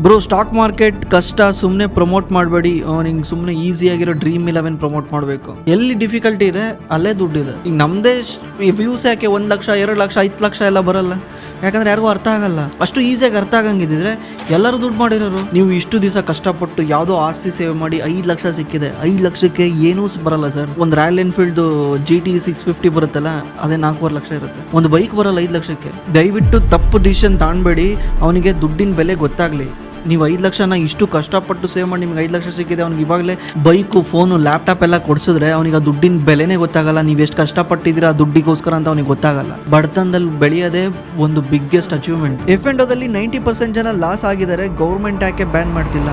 Bro stock market ಕಷ್ಟ, ಸುಮ್ಮನೆ promote ಮಾಡಬೇಡಿ. ನಿಂಗೆ ಸುಮ್ಮನೆ ಈಸಿಯಾಗಿರೋ Dream11 ಪ್ರಮೋಟ್ ಮಾಡಬೇಕು. ಎಲ್ಲಿ ಡಿಫಿಕಲ್ಟಿ ಇದೆ ಅಲ್ಲೇ ದುಡ್ಡಿದೆ. ಈಗ ನಮ್ಮದೇ ವ್ಯೂಸ್ ಯಾಕೆ 1 ಲಕ್ಷ 2 ಲಕ್ಷ 5 ಲಕ್ಷ ಎಲ್ಲ ಬರಲ್ಲ? ಯಾಕಂದ್ರೆ ಯಾರಿಗೂ ಅರ್ಥ ಆಗಲ್ಲ. ಅಷ್ಟು ಈಸಿಯಾಗಿ ಅರ್ಥ ಆಗಂಗಿದ್ರೆ ಎಲ್ಲರೂ ದುಡ್ಡು ಮಾಡಿರೋರು. ನೀವು ಇಷ್ಟು ದಿವಸ ಕಷ್ಟಪಟ್ಟು ಯಾವುದೋ ಆಸ್ತಿ ಸೇವ್ ಮಾಡಿ 5 ಲಕ್ಷ ಸಿಕ್ಕಿದೆ. 5 ಲಕ್ಷಕ್ಕೆ ಏನೂ ಬರಲ್ಲ ಸರ್. ಒಂದು ರಾಯಲ್ ಎನ್ಫೀಲ್ಡ್ GT 650 ಬರುತ್ತಲ್ಲ, ಅದೇ 4.5 ಲಕ್ಷ ಇರುತ್ತೆ. ಒಂದು ಬೈಕ್ ಬರಲ್ಲ 5 ಲಕ್ಷಕ್ಕೆ. ದಯವಿಟ್ಟು ತಪ್ಪು ಡಿಸಿಷನ್ ತಗೊಂಡ್ಬೇಡಿ. ಅವನಿಗೆ ದುಡ್ಡಿನ ಬೆಲೆ ಗೊತ್ತಾಗ್ಲಿ. ನೀವು 5 ಲಕ್ಷನ ಇಷ್ಟು ಕಷ್ಟಪಟ್ಟು ಸೇವ್ ಮಾಡಿ ನಿಮ್ಗೆ 5 ಲಕ್ಷ ಸಿಕ್ಕಿದೆ, ಅವ್ನಿಗೆ ಇವಾಗಲೇ ಬೈಕು, ಫೋನು, ಲ್ಯಾಪ್ಟಾಪ್ ಎಲ್ಲ ಕೊಡಿಸಿದ್ರೆ ಅವನಿಗೆ ಆ ದುಡ್ಡಿನ ಬೆಲೆನೇ ಗೊತ್ತಾಗಲ್ಲ. ನೀವು ಎಷ್ಟು ಕಷ್ಟಪಟ್ಟಿದ್ದೀರಾ ಆ ದುಡ್ಡಿಗೋಸ್ಕರ ಅಂತ ಅವ್ನಿಗೆ ಗೊತ್ತಾಗಲ್ಲ. ಬಡತನದಲ್ಲಿ ಬೆಳೆಯೋದೇ ಒಂದು ಬಿಗ್ಗೆಸ್ಟ್ ಅಚೀವ್ಮೆಂಟ್. F&Oದಲ್ಲಿ 90% ಜನ ಲಾಸ್ ಆಗಿದ್ದಾರೆ. ಗೌರ್ಮೆಂಟ್ ಯಾಕೆ ಬ್ಯಾನ್ ಮಾಡ್ತಿಲ್ಲ?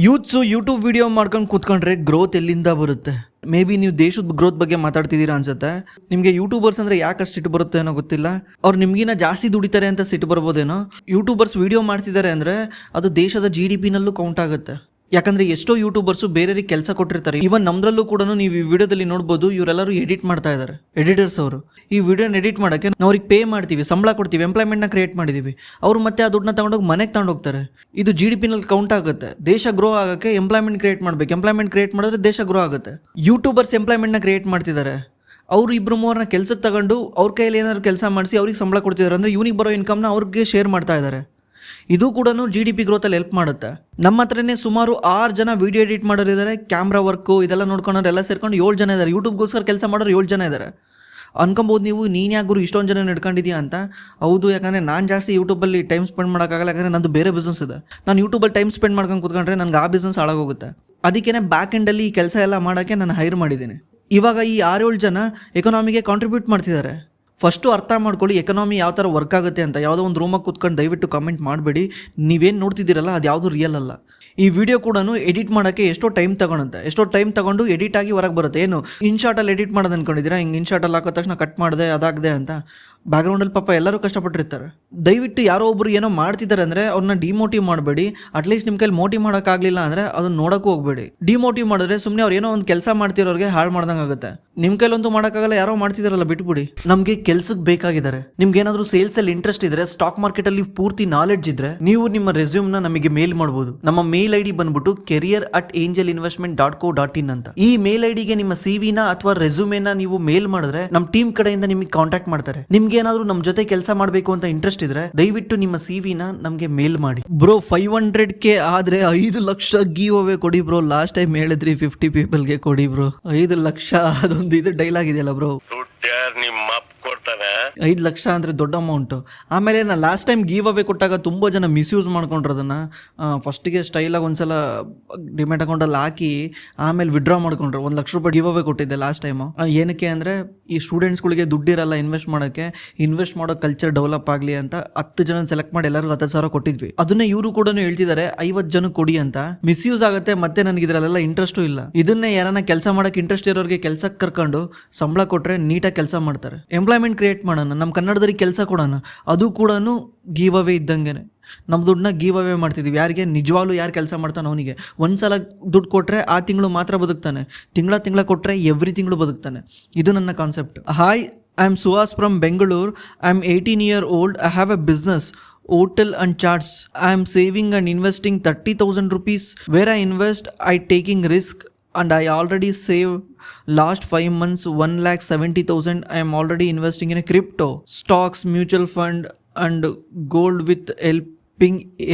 ಯೂತ್ಸು ಯೂಟ್ಯೂಬ್ ವಿಡಿಯೋ ಮಾಡ್ಕೊಂಡು ಕೂತ್ಕೊಂಡ್ರೆ ಗ್ರೋತ್ ಎಲ್ಲಿಂದ ಬರುತ್ತೆ? ಮೇ ಬಿ ನೀವು ದೇಶದ ಗ್ರೋತ್ ಬಗ್ಗೆ ಮಾತಾಡ್ತಿದ್ದೀರಾ ಅನ್ಸುತ್ತೆ. ನಿಮಗೆ ಯೂಟ್ಯೂಬರ್ಸ್ ಅಂದರೆ ಯಾಕಷ್ಟು ಸಿಟ್ಟು ಬರುತ್ತೆ ಅನ್ನೋ ಗೊತ್ತಿಲ್ಲ. ಅವ್ರು ನಿಮ್ಗಿನ ಜಾಸ್ತಿ ದುಡಿತಾರೆ ಅಂತ ಸಿಟ್ಟು ಬರ್ಬೋದೇನೋ. ಯೂಟ್ಯೂಬರ್ಸ್ ವಿಡಿಯೋ ಮಾಡ್ತಿದ್ದಾರೆ ಅಂದರೆ ಅದು ದೇಶದ GDP ನಲ್ಲೂ ಕೌಂಟ್ ಆಗುತ್ತೆ. ಯಾಕಂದರೆ ಎಷ್ಟೋ ಯೂಟ್ಯೂಬರ್ಸು ಬೇರೆಯವ್ರಿಗೆ ಕೆಲಸ ಕೊಟ್ಟಿರ್ತಾರೆ. ಈವನ್ ನಮ್ಮದ್ರಲ್ಲೂ ಕೂಡ ನೀವು ಈ ವಿಡಿಯೋದಲ್ಲಿ ನೋಡ್ಬೋದು, ಇವರೆಲ್ಲರೂ ಎಡಿಟ್ ಮಾಡ್ತಾ ಇದ್ದಾರೆ. ಎಡಿಟರ್ಸ್ ಅವರು ಈ ವಿಡಿಯೋನ ಎಡಿಟ್ ಮಾಡೋಕ್ಕೆ ನಾವು ಅವ್ರಿಗೆ ಪೇ ಮಾಡ್ತೀವಿ, ಸಂಬಳ ಕೊಡ್ತೀವಿ, ಎಂಪ್ಲಾಯ್ಮೆಂಟ್ನ ಕ್ರಿಯೇಟ್ ಮಾಡಿದ್ದೀವಿ. ಅವರು ಮತ್ತೆ ಆ ದುಡ್ಡನ್ನ ತಗೊಂಡೋಗಿ ಮನೆಗೆ ತಗೊಂಡೋಗ್ತಾರೆ. ಇದು GDP ನಲ್ಲಿ ಕೌಂಟ್ ಆಗುತ್ತೆ. ದೇಶ ಗ್ರೋ ಆಗೋಕ್ಕೆ ಎಂಪ್ಲಾಯ್ಮೆಂಟ್ ಕ್ರಿಯೇಟ್ ಮಾಡಬೇಕು. ಎಂಪ್ಲಾಯ್ಮೆಂಟ್ ಕ್ರಿಯೇಟ್ ಮಾಡಿದ್ರೆ ದೇಶ ಗ್ರೋ ಆಗುತ್ತೆ. ಯೂಟ್ಯೂಬರ್ಸ್ ಎಂಪ್ಲಾಯ್ಮೆಂಟ್ನ ಕ್ರಿಯೇಟ್ ಮಾಡ್ತಿದ್ದಾರೆ. ಅವರು 2-3 ಕೆಲಸಕ್ಕೆ ತಗೊಂಡು ಅವ್ರ ಕೈಯಲ್ಲಿ ಏನಾದ್ರು ಕೆಲಸ ಮಾಡಿಸಿ ಅವ್ರಿಗೆ ಸಂಬಳ ಕೊಡ್ತಿದ್ದಾರೆ. ಅಂದರೆ ಇವನಿಗೆ ಬರೋ ಇನ್ಕಮ್ನ ಅವ್ರಿಗೆ ಶೇರ್ ಮಾಡ್ತಾ ಇದ್ದಾರೆ. ಇದು ಕೂಡ GDP ಗ್ರೋತಲ್ಲಿ ಹೆಲ್ಪ್ ಮಾಡುತ್ತೆ. ನಮ್ಮ ಹತ್ರನೇ ಸುಮಾರು 6 ಜನ ವಿಡಿಯೋ ಎಡಿಟ್ ಮಾಡೋರಿದ್ದಾರೆ. ಕ್ಯಾಮ್ರಾ ವರ್ಕು ಇದೆಲ್ಲ ನೋಡ್ಕೊಂಡ್ರೆ ಎಲ್ಲ ಸೇರ್ಕೊಂಡು 7 ಜನ ಇದ್ದಾರೆ. ಯೂಟ್ಯೂಬ್ಗೋಸ್ಕರ ಕೆಲಸ ಮಾಡೋರು 7 ಜನ ಇದ್ದಾರೆ. ಅನ್ಕೊಬೋದು ನೀವು, ನೀನು ಯಾಕೆ ಗುರು ಇಷ್ಟೊಂದು ಜನ ಹಿಡ್ಕೊಂಡಿದ್ಯಾ ಅಂತ. ಹೌದು, ಯಾಕಂದರೆ ನಾನು ಜಾಸ್ತಿ ಯೂಟ್ಯೂಬಲ್ಲಿ ಟೈಮ್ ಸ್ಪೆಂಡ್ ಮಾಡೋಕ್ಕಾಗಲ್ಲ. ಯಾಕಂದರೆ ನಂದು ಬೇರೆ ಬಿಸ್ನೆಸ್ ಇದೆ. ನಾನು ಯೂಟ್ಯೂಬಲ್ಲಿ ಟೈಮ್ ಸ್ಪೆಂಡ್ ಮಾಡ್ಕೊಂಡು ಕೂತ್ಕೊಂಡ್ರೆ ನನಗೆ ಆ ಬಿಸ್ನೆಸ್ ಹಾಳಾಗೋಗುತ್ತೆ. ಅದಕ್ಕೇ ಬ್ಯಾಕ್ ಎಂಡಲ್ಲಿ ಈ ಕೆಲಸ ಎಲ್ಲ ಮಾಡೋಕ್ಕೆ ನಾನು ಹೈರ್ ಮಾಡಿದ್ದೀನಿ. ಇವಾಗ ಈ 6-7 ಜನ ಎಕನಾಮಿಗೆ ಕಾಂಟ್ರಿಬ್ಯೂಟ್ ಮಾಡ್ತಿದ್ದಾರೆ. ಫಸ್ಟು ಅರ್ಥ ಮಾಡ್ಕೊಳ್ಳಿ ಎಕನಾಮಿ ಯಾವ ಥರ ವರ್ಕ್ ಆಗುತ್ತೆ ಅಂತ. ಯಾವುದೋ ಒಂದು ರೂಮಾಗಿ ಕೂತ್ಕೊಂಡು ದಯವಿಟ್ಟು ಕಮೆಂಟ್ ಮಾಡಬೇಡಿ. ನೀವೇನು ನೋಡ್ತಿದ್ದೀರಲ್ಲ ಅದು ಯಾವುದು ರಿಯಲ್ ಅಲ್ಲ. ಈ ವಿಡಿಯೋ ಕೂಡ ಎಡಿಟ್ ಮಾಡೋಕ್ಕೆ ಎಷ್ಟೋ ಟೈಮ್ ತಗೊಳುತ್ತೆ. ಎಷ್ಟೋ ಟೈಮ್ ತಗೊಂಡು ಎಡಿಟ್ ಆಗಿ ಹೊರಗೆ ಬರುತ್ತೆ. ಏನು ಇನ್ಶಾರ್ಟಲ್ಲಿ ಎಡಿಟ್ ಮಾಡೋದು ಅಂದ್ಕೊಂಡಿದ್ದೀರಾ? ಹಿಂಗೆ ಇನ್ಶಾರ್ಟಲ್ಲಿ ಹಾಕೋ ತಕ್ಷಣ ಕಟ್ ಮಾಡಿದೆ ಅದಾಗದೆ ಅಂತ. ಬ್ಯಾಕ್ಗ್ರೌಂಡಲ್ಲಿ ಪಾಪ ಎಲ್ಲರೂ ಕಷ್ಟಪಟ್ಟಿರ್ತಾರೆ. ದಯವಿಟ್ಟು ಯಾರೋ ಒಬ್ರು ಏನೋ ಮಾಡ್ತಿದ್ದಾರೆ ಅಂದರೆ ಅವ್ರನ್ನ ಡಿಮೋಟಿವ್ ಮಾಡಬೇಡಿ. ಅಟ್ಲೀಸ್ಟ್ ನಿಮ್ಮ ಕೈಲಿ ಮೋಟಿವ್ ಮಾಡೋಕ್ಕಾಗಲಿಲ್ಲ ಅಂದರೆ ಅದನ್ನ ನೋಡೋಕ್ಕೂ ಹೋಗಬೇಡಿ. ಡಿಮೋಟಿವ್ ಮಾಡಿದ್ರೆ ಸುಮ್ಮನೆ ಅವ್ರು ಏನೋ ಒಂದು ಕೆಲಸ ಮಾಡ್ತಿರೋರಿಗೆ ಹಾಳು ಮಾಡ್ದಂಗೆ ಆಗುತ್ತೆ. ನಿಮ್ಮ ಕೈಲಂತೂ ಮಾಡೋಕ್ಕಾಗಲ್ಲ, ಯಾರೋ ಮಾಡ್ತಿದಾರಲ್ಲ ಬಿಟ್ಬಿಡಿ. ನಮಗೆ ಕೆಲ್ಸಕ್ಕೆ ಬೇಕಾಗಿದ್ದಾರೆ. ನಿಮ್ಗೆ ಏನಾದರೂ ಸೇಲ್ಸಲ್ಲಿ ಇಂಟ್ರೆಸ್ಟ್ ಇದ್ರೆ, ಸ್ಟಾಕ್ ಮಾರ್ಕೆಟಲ್ಲಿ ಪೂರ್ತಿ ನಾಲೆಡ್ಜ್ ಇದ್ರೆ, ನೀವು ನಿಮ್ಮ ರೆಸ್ಯೂಮ್ನ ನಮಗೆ ಮೇಲ್ ಮಾಡ್ಬೋದು. ನಮ್ಮ ಮೇಲ್ ID ಬಂದ್ಬಿಟ್ಟು career@angelinvestment.co.in ಅಂತ. ಈ ಮೇಲ್ IDಗೆ ನಿಮ್ಮ CVನ ಅಥವಾ ರೆಸ್ಯೂಮೇನ ನೀವು ಮೇಲ್ ಮಾಡಿದ್ರೆ ನಮ್ಮ ಟೀಮ್ ಕಡೆಯಿಂದ ನಿಮಗೆ ಕಾಂಟ್ಯಾಕ್ಟ್ ಮಾಡ್ತಾರೆ. ನಿಮ್ಗೆ ಏನಾದ್ರು ನಮ್ಮ ಜೊತೆ ಕೆಲಸ ಮಾಡಬೇಕು ಅಂತ ಇಂಟ್ರೆಸ್ಟ್ ಇದ್ರೆ ದಯವಿಟ್ಟು ನಿಮ್ಮ CVನ ನಮಗೆ ಮೇಲ್ ಮಾಡಿ. ಬ್ರೋ 500K ಆದ್ರೆ 5 ಲಕ್ಷ ಗಿವ್ ಅವೇ ಕೊಡಿ ಬ್ರೋ. ಲಾಸ್ಟ್ ಟೈಮ್ ಹೇಳಿದ್ರಿ 50 ಪೀಪಲ್ಗೆ ಕೊಡಿ ಬ್ರೋ. 5 ಲಕ್ಷ ಅದೊಂದು ಇದು ಡೈಲಾಗ್ ಇದೆಯಲ್ಲ ಬ್ರೋ. 5 ಲಕ್ಷ ಅಂದರೆ ದೊಡ್ಡ ಅಮೌಂಟು. ಆಮೇಲೆ ನಾನು ಲಾಸ್ಟ್ ಟೈಮ್ ಗಿವ್ ಅವೇ ಕೊಟ್ಟಾಗ ತುಂಬ ಜನ ಮಿಸ್ಯೂಸ್ ಮಾಡ್ಕೊಂಡ್ರು ಅದನ್ನು. ಫಸ್ಟಿಗೆ ಸ್ಟೈಲಾಗಿ ಒಂದ್ಸಲ ಡಿಮ್ಯಾಟ್ ಅಕೌಂಟಲ್ಲಿ ಹಾಕಿ ಆಮೇಲೆ ವಿಡ್ರಾ ಮಾಡ್ಕೊಂಡ್ರು. 1 ಲಕ್ಷ ರೂಪಾಯಿ ಗಿವ್ ಅವೇ ಕೊಟ್ಟಿದ್ದೆ ಲಾಸ್ಟ್ ಟೈಮು. ಏನಕ್ಕೆ ಅಂದರೆ ಈ ಸ್ಟೂಡೆಂಟ್ಸ್ಗಳಿಗೆ ದುಡ್ಡಿರಲ್ಲ ಇನ್ವೆಸ್ಟ್ ಮಾಡೋಕ್ಕೆ. ಇನ್ವೆಸ್ಟ್ ಮಾಡೋ ಕಲ್ಚರ್ ಡೆವಲಪ್ ಆಗಲಿ ಅಂತ 10 ಜನ ಸೆಲೆಕ್ಟ್ ಮಾಡಿ ಎಲ್ಲರಿಗೂ 10,000 ಕೊಟ್ಟಿದ್ವಿ. ಅದನ್ನೇ ಇವರು ಕೂಡ ಹೇಳ್ತಿದ್ದಾರೆ 50 ಜನ ಕೊಡಿ ಅಂತ. ಮಿಸ್ಯೂಸ್ ಆಗುತ್ತೆ. ಮತ್ತೆ ನನಗೆ ಇದರಲ್ಲೆಲ್ಲ ಇಂಟ್ರೆಸ್ಟು ಇಲ್ಲ. ಇದನ್ನೇ ಯಾರನ್ನ ಕೆಲಸ ಮಾಡೋಕ್ಕೆ ಇಂಟ್ರೆಸ್ಟ್ ಇರೋರಿಗೆ ಕೆಲಸಕ್ಕೆ ಕರ್ಕೊಂಡು ಸಂಬಳ ಕೊಟ್ಟರೆ ನೀಟಾಗಿ ಕೆಲಸ ಮಾಡ್ತಾರೆ. ಎಂಪ್ಲಾಯ್ಮೆಂಟ್ ಕ್ರಿಯೇಟ್ ಮಾಡೋಣ, ನಮ್ಮ ಕನ್ನಡದಲ್ಲಿ ಕೆಲಸ ಕೊಡೋಣ. ಅದು ಕೂಡ ಗಿವ್ ಅವೇ ಇದ್ದಂಗೆ. ನಮ್ಮ ದುಡ್ಡನ್ನ ಗಿವ್ ಅವೇ ಮಾಡ್ತಿದ್ದೀವಿ. ಯಾರಿಗೆ? ನಿಜವಾಗ್ಲೂ ಯಾರು ಕೆಲಸ ಮಾಡ್ತಾನೆ ಅವನಿಗೆ. ಒಂದ್ಸಲ ದುಡ್ಡು ಕೊಟ್ಟರೆ ಆ ತಿಂಗಳು ಮಾತ್ರ ಬದುಕ್ತಾನೆ. ತಿಂಗಳ ಕೊಟ್ಟರೆ ಎವ್ರಿ ತಿಂಗಳು ಬದುಕ್ತಾನೆ. ಇದು ನನ್ನ concept. Hi, I am Suhas from Bengaluru. I am 18 years old. I have a business, hotel and charts. I am saving and investing 30,000 rupees. Where I invest, I taking risk and I already saved last 5 months 1,70,000. I am already investing in a crypto, stocks, mutual fund and gold with helping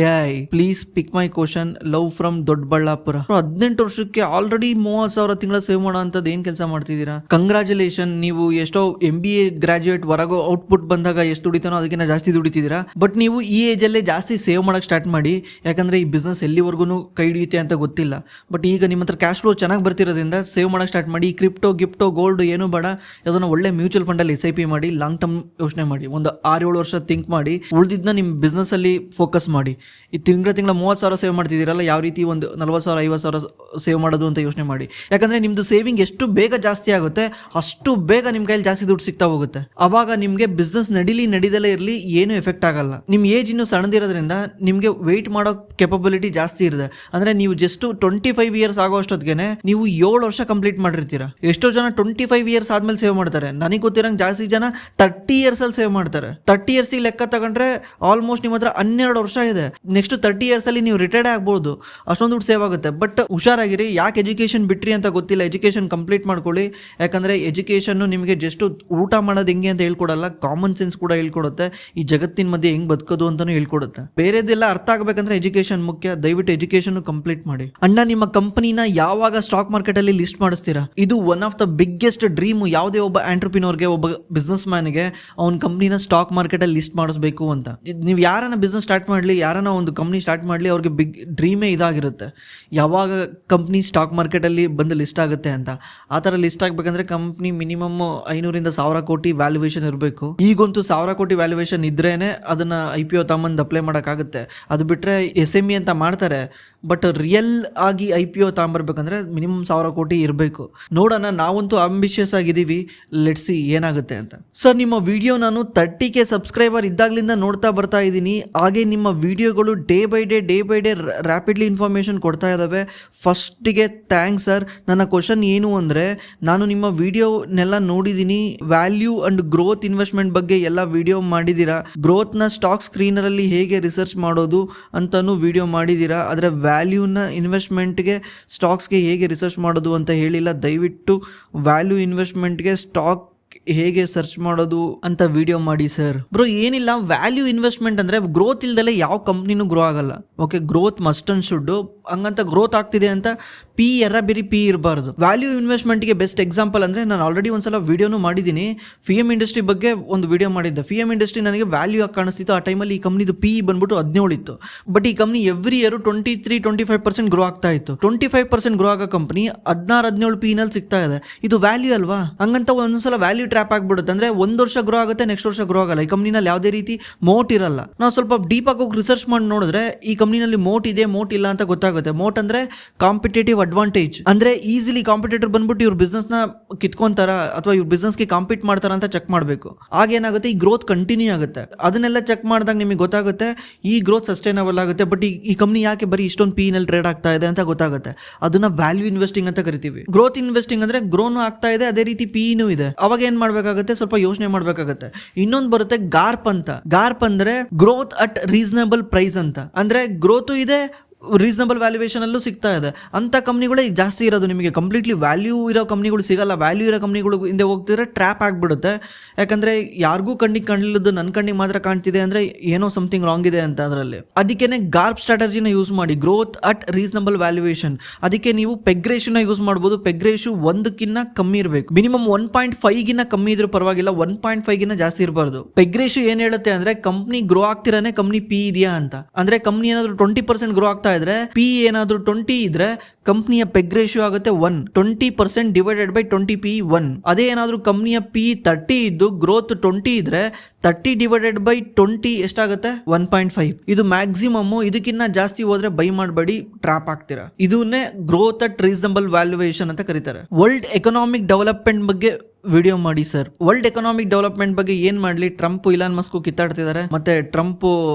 AI. Please pick my question. Love from Doddaballapura. 18 ವರ್ಷಕ್ಕೆ already 30,000 ತಿಂಗಳ save ಮಾಡೋ ಅಂಥದ್ದು ಏನು ಕೆಲಸ ಮಾಡ್ತಿದ್ದೀರಾ? Congratulation. ನೀವು ಎಷ್ಟೋ MBA graduate ಹೊರಗೋ output ಬಂದಾಗ ಎಷ್ಟು ದುಡಿತಾನೋ ಅದಕ್ಕಿಂತ ಜಾಸ್ತಿ ದುಡಿತಿದ್ದೀರಾ. ಬಟ್ ನೀವು ಈ ಏಜಲ್ಲೇ ಜಾಸ್ತಿ ಸೇವ್ ಮಾಡೋಕ್ಕೆ ಸ್ಟಾರ್ಟ್ ಮಾಡಿ. ಯಾಕಂದರೆ ಈ ಬಿಸ್ನೆಸ್ ಎಲ್ಲಿವರೆಗೂ ಕೈ ಹಿಡಿಯುತ್ತೆ ಅಂತ ಗೊತ್ತಿಲ್ಲ. ಬಟ್ ಈಗ ನಿಮ್ಮ ಹತ್ರ ಕ್ಯಾಶ್ ಫ್ಲೋ ಚೆನ್ನಾಗಿ ಬರ್ತಿರೋದ್ರಿಂದ ಸೇವ್ ಮಾಡೋಕ್ಕೆ ಸ್ಟಾರ್ಟ್ ಮಾಡಿ. ಈ ಕ್ರಿಪ್ಟೋ ಗಿಫ್ಟೋ ಗೋಲ್ಡ್ ಏನೂ ಬೇಡ. ಅದನ್ನು ಒಳ್ಳೆ ಮ್ಯೂಚುವಲ್ ಫಂಡಲ್ಲಿ SIP ಮಾಡಿ ಲಾಂಗ್ ಟರ್ಮ್ ಯೋಚನೆ ಮಾಡಿ. ಒಂದು 6-7 ವರ್ಷ ಥಿಂಕ್ ಮಾಡಿ. ಉಳಿದಿದ್ದನ್ನ ನಿಮ್ಮ ಬಿಸ್ನೆಸ್ಸಲ್ಲಿ ಫೋಕಸ್ ಫೋಕಸ್ ಮಾಡಿ. ಈ ತಿಂಗಳ 30,000 ಸೇವ್ ಮಾಡ್ತಿದ್ದೀರಲ್ಲ, ಯಾವ ರೀತಿ ಒಂದು 40,000 50,000 ಸೇವ್ ಮಾಡೋದು ಅಂತ ಯೋಚನೆ ಮಾಡಿ. ಯಾಕಂದರೆ ನಿಮ್ಮದು ಸೇವಿಂಗ್ ಎಷ್ಟು ಬೇಗ ಜಾಸ್ತಿ ಆಗುತ್ತೆ ಅಷ್ಟು ಬೇಗ ನಿಮ್ಮ ಕೈಲಿ ಜಾಸ್ತಿ ದುಡ್ಡು ಸಿಗ್ತಾ ಹೋಗುತ್ತೆ. ಅವಾಗ ನಿಮಗೆ ಬಿಸ್ನೆಸ್ ನಡೀದಲ್ಲೇ ಇರಲಿ ಏನೂ ಎಫೆಕ್ಟ್ ಆಗಲ್ಲ. ನಿಮ್ಮ ಏಜ್ ಇನ್ನೂ ಸಣ್ಣದಿರೋದ್ರಿಂದ ನಿಮಗೆ ವೆಯ್ಟ್ ಮಾಡೋ ಕೆಪಬಿಲಿಟಿ ಜಾಸ್ತಿ ಇರುತ್ತೆ. ಅಂದರೆ ನೀವು ಜಸ್ಟ್ 25 ಇಯರ್ಸ್ ಆಗೋ ಅಷ್ಟೊತ್ತಿಗೆ ನೀವು 7 ವರ್ಷ ಕಂಪ್ಲೀಟ್ ಮಾಡಿರ್ತೀರ. ಎಷ್ಟೋ ಜನ 25 ಇಯರ್ಸ್ ಆದ್ಮೇಲೆ ಸೇವ್ ಮಾಡ್ತಾರೆ. ನನಗೆ ಗೊತ್ತಿರಂಗೆ ಜಾಸ್ತಿ ಜನ 30 ಇಯರ್ಸಲ್ಲಿ ಸೇವ್ ಮಾಡ್ತಾರೆ. 30 ಇಯರ್ಸಿಗೆ ಲೆಕ್ಕ ತಗೊಂಡ್ರೆ ಆಲ್ಮೋಸ್ಟ್ ನಿಮ್ಮ ಹತ್ರ 12 ವರ್ಷ ಇದೆ. ನೆಕ್ಸ್ಟ್ 30 ಇಯರ್ಸಲ್ಲಿ ನೀವು ರಿಟೈರ್ಡ್ ಆಗ್ಬೋದು, ಅಷ್ಟೊಂದು ದುಡ್ಡು ಸೇವ್ ಆಗುತ್ತೆ. ಬಟ್ ಹುಷಾರಾಗಿರಿ, ಯಾಕೆ ಎಜುಕೇಷನ್ ಬಿಟ್ರಿ ಅಂತ ಗೊತ್ತಿಲ್ಲ. ಎಜುಕೇಷನ್ ಕಂಪ್ಲೀಟ್ ಮಾಡ್ಕೊಳ್ಳಿ. ಯಾಕಂದರೆ ಎಜುಕೇಷನ್ನು ನಿಮಗೆ ಜಸ್ಟ್ ಊಟ ಮಾಡೋದು ಹೆಂಗೆ ಅಂತ ಹೇಳ್ಕೊಡಲ್ಲ, ಕಾಮನ್ ಸೆನ್ಸ್ ಕೂಡ ಹೇಳ್ಕೊಡುತ್ತೆ. ಈ ಜಗತ್ತಿನ ಮಧ್ಯೆ ಹೆಂಗೆ ಬದುಕೋದು ಅಂತಲೂ ಹೇಳ್ಕೊಡುತ್ತೆ. ಬೇರೆದೆಲ್ಲ ಅರ್ಥ ಆಗಬೇಕಂದ್ರೆ ಎಜುಕೇಷನ್ ಮುಖ್ಯ. ದಯವಿಟ್ಟು ಎಜುಕೇಷನ್ ಕಂಪ್ಲೀಟ್ ಮಾಡಿ. ಅಣ್ಣ, ನಿಮ್ಮ ಕಂಪನಿನ ಯಾವಾಗ ಸ್ಟಾಕ್ ಮಾರ್ಕೆಟಲ್ಲಿ ಲಿಸ್ಟ್ ಮಾಡಿಸ್ತೀರಾ? ಇದು one of the biggest dream ಯಾವುದೇ ಒಬ್ಬ ಆಂಟ್ರಪ್ರಿನರ್ಗೆ, ಒಬ್ಬ ಬಿಸ್ನೆಸ್ ಮ್ಯಾನ್ಗೆ ಅವ್ನ ಕಂಪ್ನಿನ ಸ್ಟಾಕ್ ಮಾರ್ಕೆಟಲ್ಲಿ ಲಿಸ್ಟ್ ಮಾಡಿಸ್ಬೇಕು ಅಂತ. ನೀವು ಯಾರನ್ನ ಬಿಸ್ನೆಸ್ ಸ್ಟಾರ್ಟ್ ಮಾಡಲಿ, ಯಾರನ್ನ ಒಂದು ಕಂಪ್ನಿ ಸ್ಟಾರ್ಟ್ ಮಾಡಲಿ, ಅವ್ರಿಗೆ ಬಿಗ್ ಡ್ರೀಮೇ ಇದಾಗಿರುತ್ತೆ, ಯಾವಾಗ ಕಂಪ್ನಿ ಸ್ಟಾಕ್ ಮಾರ್ಕೆಟಲ್ಲಿ ಬಂದು ಲಿಸ್ಟ್ ಆಗುತ್ತೆ ಅಂತ. ಆ ಥರ ಲಿಸ್ಟ್ ಆಗಬೇಕಂದ್ರೆ ಕಂಪ್ನಿ ಮಿನಿಮಮ್ 500-1,000 ಕೋಟಿ ವ್ಯಾಲ್ಯೂಯೇಷನ್ ಇರಬೇಕು. ಈಗಂತೂ 1,000 ಕೋಟಿ ವ್ಯಾಲ್ಯೂಯೇಷನ್ ಇದ್ರೇನೆ ಅದನ್ನ IPO ತಗೊಂಡು ಅಪ್ಲೈ ಮಾಡೋಕ್ಕಾಗುತ್ತೆ. ಅದು ಬಿಟ್ಟರೆ SME ಅಂತ ಮಾಡ್ತಾರೆ, ಬಟ್ ರಿಯಲ್ ಆಗಿ IPO ತಗೊಂಬರ್ಬೇಕಂದ್ರೆ ಮಿನಿಮಮ್ 1,000 ಕೋಟಿ ಇರಬೇಕು. ನೋಡೋಣ, ನಾವಂತೂ ಅಂಬಿಷಿಯಸ್ ಆಗಿದ್ದೀವಿ. ಲೆಟ್ಸ್ ಸಿ ಏನಾಗುತ್ತೆ ಅಂತ. ಸರ್, ನಿಮ್ಮ ವಿಡಿಯೋ ನಾನು 30K ಸಬ್ಸ್ಕ್ರೈಬರ್ ಇದ್ದಾಗಲಿಂದ ನೋಡ್ತಾ ಬರ್ತಾ ಇದ್ದೀನಿ. ಹಾಗೆ ನಿಮ್ಮ ವಿಡಿಯೋಗಳು day by day rapidly information ಕೊಡ್ತಾ ಇದ್ದಾವೆ. ಫಸ್ಟಿಗೆ ಥ್ಯಾಂಕ್ಸ್ ಸರ್. ನನ್ನ ಕ್ವಶನ್ ಏನು ಅಂದರೆ, ನಾನು ನಿಮ್ಮ ವಿಡಿಯೋನೆಲ್ಲ ನೋಡಿದ್ದೀನಿ. ವ್ಯಾಲ್ಯೂ ಅಂಡ್ ಗ್ರೋತ್ ಇನ್ವೆಸ್ಟ್ಮೆಂಟ್ ಬಗ್ಗೆ ಎಲ್ಲ ವಿಡಿಯೋ ಮಾಡಿದ್ದೀರಾ. ಗ್ರೋತ್ನ ಸ್ಟಾಕ್ ಸ್ಕ್ರೀನರಲ್ಲಿ ಹೇಗೆ ರಿಸರ್ಚ್ ಮಾಡೋದು ಅಂತಲೂ ವಿಡಿಯೋ ಮಾಡಿದ್ದೀರಾ. ಆದರೆ ವ್ಯಾಲ್ಯೂನ ಇನ್ವೆಸ್ಟ್ಮೆಂಟ್ಗೆ, ಸ್ಟಾಕ್ಸ್ಗೆ ಹೇಗೆ ರಿಸರ್ಚ್ ಮಾಡೋದು ಅಂತ ಹೇಳಿಲ್ಲ. ದಯವಿಟ್ಟು ವ್ಯಾಲ್ಯೂ ಇನ್ವೆಸ್ಟ್ಮೆಂಟ್ಗೆ ಸ್ಟಾಕ್ ಹೇಗೆ ಸರ್ಚ್ ಮಾಡೋದು ಅಂತ ವಿಡಿಯೋ ಮಾಡಿ ಸರ್. ಬ್ರೋ, ಏನಿಲ್ಲ, ವ್ಯಾಲ್ಯೂ ಇನ್ವೆಸ್ಟ್ಮೆಂಟ್ ಅಂದರೆ ಗ್ರೋತ್ ಇಲ್ದಲೆ ಯಾವ ಕಂಪ್ನಿನೂ ಗ್ರೋ ಆಗಲ್ಲ. Okay, growth must and should. ಹಂಗಂತ ಗ್ರೋತ್ ಆಗ್ತಿದೆ ಅಂತ ಪಿ ಇರಬಾರ್ದು. ವ್ಯಾಲ್ಯೂ ಇನ್ವೆಸ್ಟ್ಮೆಂಟ್ಗೆ ಬೆಸ್ಟ್ ಎಕ್ಸಾಂಪಲ್ ಅಂದರೆ, ನಾನು ಆಲ್ರೆಡಿ ಒಂದ್ಸಲ ವಿಡಿಯೋನು ಮಾಡಿದ್ದೀನಿ. FIAM ಇಂಡಸ್ಟ್ರಿ ಬಗ್ಗೆ ಒಂದು ವಿಡಿಯೋ ಮಾಡಿದ್ದೆ. FIAM ಇಂಡಸ್ಟ್ರಿ ನನಗೆ ವ್ಯಾಲ್ಯೂ ಆಗಿ ಕಾಣಿಸ್ತಿತ್ತು. ಆ ಟೈಮಲ್ಲಿ ಈ ಕಂಪ್ನಿದು PE ಬಂದ್ಬಿಟ್ಟು 17 ಇತ್ತು. ಬಟ್ ಈ ಕಂಪ್ನಿ ಎವ್ರಿ ಇಯರ್ 23-25% ಗ್ರೋ ಆಗ್ತಾ ಇತ್ತು. 25% ಗ್ರೋ ಆಗೋ ಕಂಪ್ನಿ 16-17 PE ಸಿಗ್ತಾ ಇದೆ. ಇದು ವ್ಯಾಲ್ಯೂ ಅಲ್ವಾ? ಹಂಗಂತ ಒಂದೊಂದ್ಸಲ ವ್ಯಾಲ್ಯೂ ಟ್ರ್ಯಾಪ್ ಆಗ್ಬಿಡುತ್ತೆ. ಅಂದರೆ ಒಂದು ವರ್ಷ ಗ್ರೋ ಆಗುತ್ತೆ, ನೆಕ್ಸ್ಟ್ ವರ್ಷ ಗ್ರೋ ಆಗಲ್ಲ. ಈ ಕಂಪ್ನಿನಲ್ಲಿ ಯಾವುದೇ ರೀತಿ ಮೋಟ್ ಇರಲ್ಲ. ನಾವು ಸ್ವಲ್ಪ ಡೀಪ್ ಆಗಿ ಹೋಗಿ ರಿಸರ್ಚ್ ಮಾಡಿ ನೋಡಿದ್ರೆ ಈ ಕಂಪ್ನಿನಲ್ಲಿ ಮೋಟ್ ಇದೆ, ಮೋಟ್ ಇಲ್ಲ ಅಂತ ಗೊತ್ತಾಗುತ್ತೆ. ಮೋಟ್ ಅಂದರೆ ಕಾಂಪಿಟೇಟಿವ್ ಅಡ್ವಾಂಟೇಜ್. ಅಂದರೆ ಈಸಿಲಿ ಕಾಂಪಿಟೇಟರ್ ಬಂದ್ಬಿಟ್ಟು ಇವ್ರ ಬಿಸ್ನೆಸ್ನ ಕಿತ್ಕೊಂತಾರ ಅಥವಾ ಇವ್ರ ಬಿಸ್ನೆಸ್ಗೆ ಕಾಂಪೀಟ್ ಮಾಡ್ತಾರ ಅಂತ ಚೆಕ್ ಮಾಡಬೇಕು. ಆಗೇನಾಗುತ್ತೆ, ಈ ಗ್ರೋತ್ ಕಂಟಿನ್ಯೂ ಆಗುತ್ತೆ. ಅದನ್ನೆಲ್ಲ ಚೆಕ್ ಮಾಡಿದಾಗ ನಿಮಗೆ ಗೊತ್ತಾಗುತ್ತೆ ಈ ಗ್ರೋತ್ ಸಸ್ಟೈನಬಲ್ ಆಗುತ್ತೆ. ಬಟ್ ಈ ಕಂಪ್ನಿ ಯಾಕೆ ಬರೀ ಇಷ್ಟೊಂದು PE ಟ್ರೇಡ್ ಆಗ್ತಾ ಇದೆ ಅಂತ ಗೊತ್ತಾಗುತ್ತೆ. ಅದನ್ನ ವ್ಯಾಲ್ಯೂ ಇನ್ವೆಸ್ಟಿಂಗ್ ಅಂತ ಕರಿತೀವಿ. ಗ್ರೋತ್ ಇನ್ವೆಸ್ಟಿಂಗ್ ಅಂದರೆ ಗ್ರೋನು ಆಗ್ತಾ ಇದೆ, ಅದೇ ರೀತಿ PEನೂ ಇದೆ. ಅವಾಗ ಏನು ಮಾಡಬೇಕಾಗುತ್ತೆ, ಸ್ವಲ್ಪ ಯೋಚನೆ ಮಾಡಬೇಕಾಗುತ್ತೆ. ಇನ್ನೊಂದು ಬರುತ್ತೆ ಗಾರ್ಪ್ ಅಂತ. ಗಾರ್ಪ್ ಅಂದರೆ ಗ್ರೋತ್ ಅಟ್ ರೀಸನಬಲ್ ಪ್ರೈಸ್ ಅಂತ. ಅಂದರೆ ಗ್ರೋತು ಇದೆ, ರೀಸನಬಲ್ ವ್ಯಾಲ್ಯೂಯೇಷನ್ ಅಲ್ಲೂ ಸಿಗ್ತಾ ಇದೆ. ಅಂಥ ಕಂಪ್ನಿಗಳೇ ಈಗ ಜಾಸ್ತಿ ಇರೋದು. ನಿಮಗೆ ಕಂಪ್ಲೀಟ್ಲಿ ವ್ಯಾಲ್ಯೂ ಇರೋ ಕಂಪ್ನಿಗಳು ಸಿಗಲ್ಲ. ವ್ಯಾಲ್ಯೂ ಇರೋ ಕಂಪ್ನಿಗಳು ಹಿಂದೆ ಹೋಗ್ತಿದ್ರೆ ಟ್ರ್ಯಾಪ್ ಆಗಿಬಿಡುತ್ತೆ. ಯಾಕಂದರೆ ಯಾರಿಗೂ ಕಣ್ಣಿಗೆ ಕಾಣಲಿಲ್ಲದ್ದು ನನ್ನ ಕಣ್ಣಿಗೆ ಮಾತ್ರ ಕಾಣ್ತಿದೆ ಅಂದರೆ ಏನೋ ಸಮಥಿಂಗ್ ರಾಂಗ್ ಇದೆ ಅಂತ ಅದರಲ್ಲಿ. ಅದಕ್ಕೇ ಗಾರ್ಪ್ ಸ್ಟ್ರಾಟಜಿನ ಯೂಸ್ ಮಾಡಿ, ಗ್ರೋತ್ ಅಟ್ ರೀಸನಬಲ್ ವ್ಯಾಲ್ಯೂಯೇಷನ್. ಅದಕ್ಕೆ ನೀವು ಪೆಗ್ ರೇಷಿಯೋನ ಯೂಸ್ ಮಾಡ್ಬೋದು. ಪೆಗ್ ರೇಷಿಯೋ 1ಕ್ಕಿಂತ ಕಮ್ಮಿ ಇರಬೇಕು. ಮಿನಿಮಮ್ 1.5ಗಿನ್ನ ಕಮ್ಮಿ ಇದ್ರೂ ಪರವಾಗಿಲ್ಲ, 1.5ಗಿನ್ನ ಜಾಸ್ತಿ ಇರಬಾರ್ದು. ಪೆಗ್ ರೇಷಿಯೋ ಏನು ಹೇಳುತ್ತೆ ಅಂದರೆ, ಕಂಪ್ನಿ ಗ್ರೋ ಆಗ್ತಿರಾನೆ ಕಂಪ್ನಿ PE ಇದೆಯಾ ಅಂತ. ಅಂದರೆ ಕಂಪ್ನಿ ಏನಾದರೂ 20% ಗ್ರೋ ಆಗ್ತಾ ಇದ್ರೆ, PE ಏನಾದರೂ 20 ಇದ್ರೆ ಕಂಪ್ನಿಯ ಪೆಗ್ ರೇಷಿಯೋ ಆಗುತ್ತೆ 1. 20% ಡಿವೈಡೆಡ್ ಬೈ 20 PE 1. ಅದೇ ಏನಾದರೂ ಕಂಪ್ನಿಯ PE 30 ಇದ್ದು ಗ್ರೋತ್ 20 ಇದ್ರೆ 30 ಡಿವೈಡೆಡ್ ಬೈ 20 ಎಷ್ಟಾಗುತ್ತೆ? 1.5. ಇದು ಮ್ಯಾಕ್ಸಿಮಮ್. ಇದಕ್ಕಿಂತ ಜಾಸ್ತಿ ಹೋದ್ರೆ ಬೈ ಮಾಡಬೇಡಿ, ಟ್ರಾಪ್ ಆಗ್ತೀರಾ. ಇದನ್ನೇ ಗ್ರೋತ್ ಅಟ್ ರೀಸನಬಲ್ ವ್ಯಾಲ್ಯೂಯೇಷನ್ ಅಂತ ಕರೀತಾರೆ. ವರ್ಲ್ಡ್ ಎಕನಾಮಿಕ್ ಡೆವಲಪ್ಮೆಂಟ್ ಬಗ್ಗೆ ವಿಡಿಯೋ ಮಾಡಿ ಸರ್. ವರ್ಲ್ಡ್ ಎಕನಾಮಿಕ್ ಡೆವಲಪ್ಮೆಂಟ್ ಬಗ್ಗೆ ಏನ್ ಮಾಡಲಿ? ಟ್ರಂಪ್ ಇಲಾನ್ ಮಸ್ಕ್ ಕಿತ್ತಾಡ್ತಿದ್ದಾರೆ. ಮತ್ತೆ ಟ್ರಂಪ್